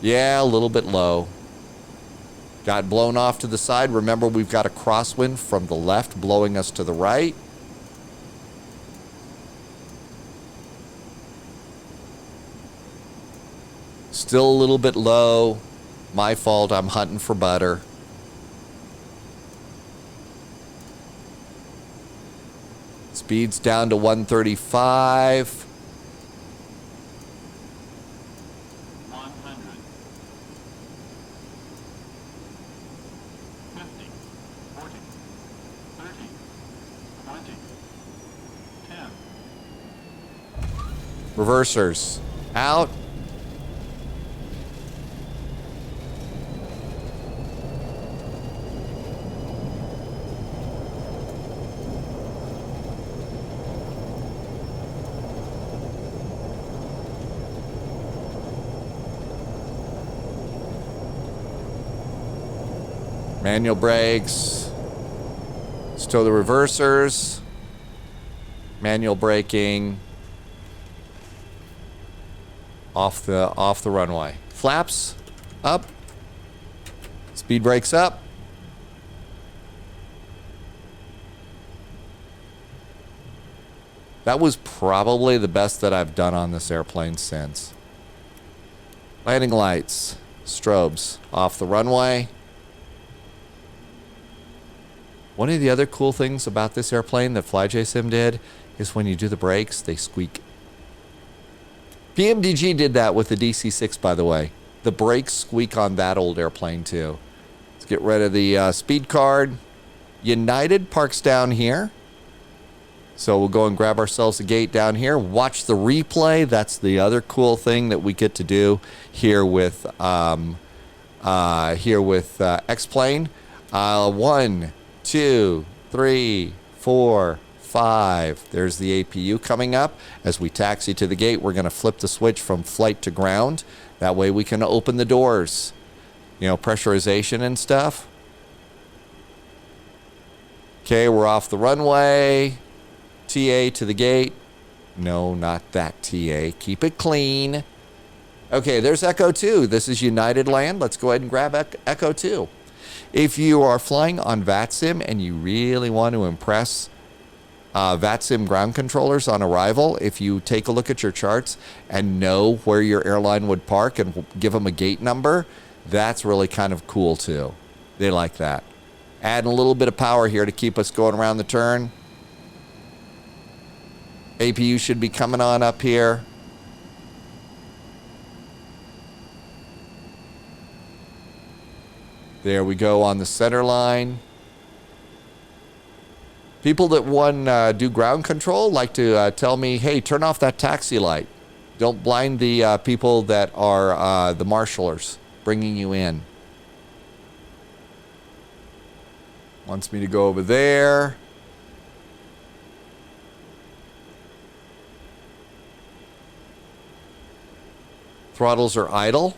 Yeah, a little bit low. Got blown off to the side. Remember, we've got a crosswind from the left blowing us to the right. Still a little bit low. My fault. I'm hunting for butter. Speed's down to 135. 100. 50. 40. 30. 20. 10. Reversers. Out. Manual brakes. Stow the reversers. Manual braking. Off the runway. Flaps up. Speed brakes up. That was probably the best that I've done on this airplane since. Landing lights. Strobes. Off the runway. One of the other cool things about this airplane that FlyJSim did is when you do the brakes, they squeak. PMDG did that with the DC-6, by the way. The brakes squeak on that old airplane, too. Let's get rid of the speed card. United parks down here. So we'll go and grab ourselves a gate down here. Watch the replay. That's the other cool thing that we get to do here with X-Plane. 1, 2, 3, 4, 5. There's the APU coming up. As we taxi to the gate, we're going to flip the switch from flight to ground. That way we can open the doors. You know, pressurization and stuff. Okay, we're off the runway. TA to the gate. No, not that TA. Keep it clean. Okay, there's Echo 2. This is United Land. Let's go ahead and grab Echo 2. If you are flying on VATSIM and you really want to impress VATSIM ground controllers on arrival, if you take a look at your charts and know where your airline would park and give them a gate number, that's really kind of cool too. They like that. Adding a little bit of power here to keep us going around the turn. APU should be coming on up here. There we go on the center line. People that do ground control like to tell me, hey, turn off that taxi light. Don't blind the people that are the marshalers bringing you in. Wants me to go over there. Throttles are idle.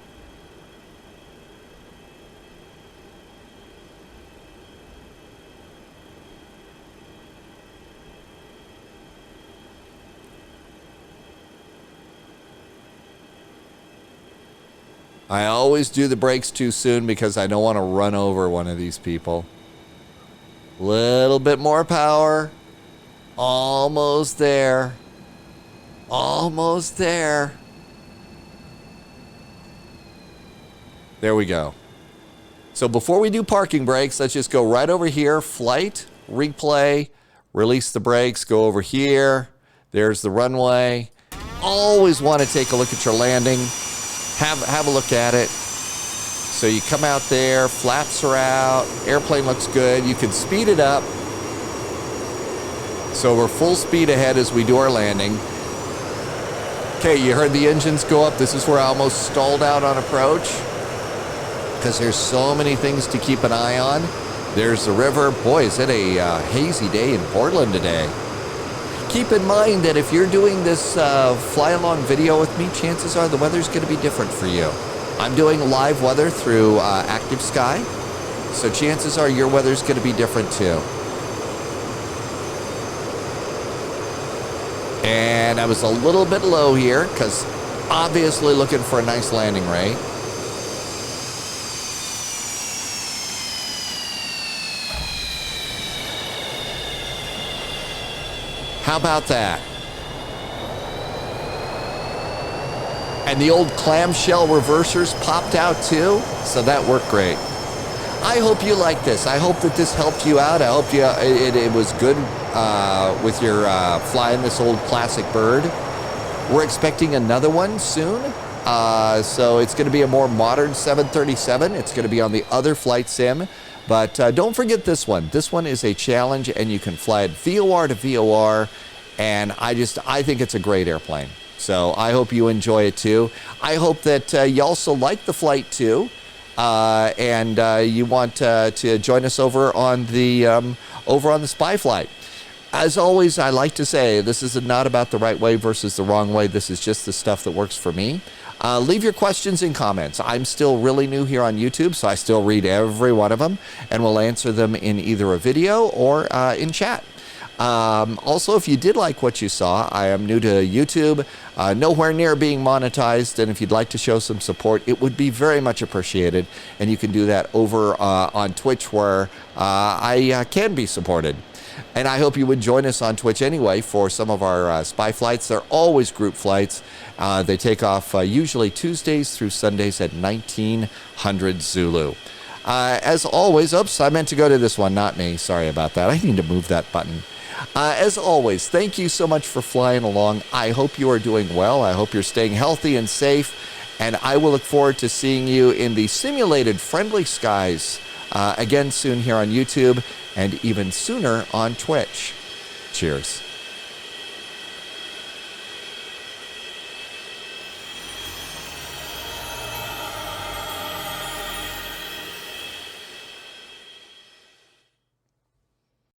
I always do the brakes too soon because I don't want to run over one of these people. Little bit more power. Almost there. Almost there. There we go. So before we do parking brakes, let's just go right over here. Flight, replay, release the brakes, go over here. There's the runway. Always want to take a look at your landing. Have a look at it. So you come out there, flaps are out, airplane looks good. You can speed it up. So we're full speed ahead as we do our landing. Okay, you heard the engines go up. This is where I almost stalled out on approach because there's so many things to keep an eye on. There's the river. Boy, is it a hazy day in Portland today. Keep in mind that if you're doing this fly-along video with me, chances are the weather's going to be different for you. I'm doing live weather through Active Sky, so chances are your weather's going to be different too. And I was a little bit low here because obviously looking for a nice landing rate. How about that? And the old clamshell reversers popped out too, so that worked great. I hope you like this. I hope that this helped you out. I hope it was good with your flying this old classic bird. We're expecting another one soon. So it's going to be a more modern 737. It's going to be on the other flight sim. But don't forget this one. This one is a challenge, and you can fly it VOR to VOR. And I think it's a great airplane. So I hope you enjoy it too. I hope that you also like the flight too. And you want to join us over on the spy flight. As always, I like to say this is not about the right way versus the wrong way. This is just the stuff that works for me. Leave your questions in comments. I'm still really new here on YouTube, so I still read every one of them, and we'll answer them in either a video or in chat. Also, if you did like what you saw, I am new to YouTube, nowhere near being monetized, and if you'd like to show some support, it would be very much appreciated, and you can do that over on Twitch where I can be supported. And I hope you would join us on Twitch anyway for some of our spy flights. They're always group flights. They take off usually Tuesdays through Sundays at 1900 Zulu. As always, oops, I meant to go to this one, not me. Sorry about that. I need to move that button. As always, thank you so much for flying along. I hope you are doing well. I hope you're staying healthy and safe. And I will look forward to seeing you in the simulated friendly skies again soon here on YouTube and even sooner on Twitch. Cheers.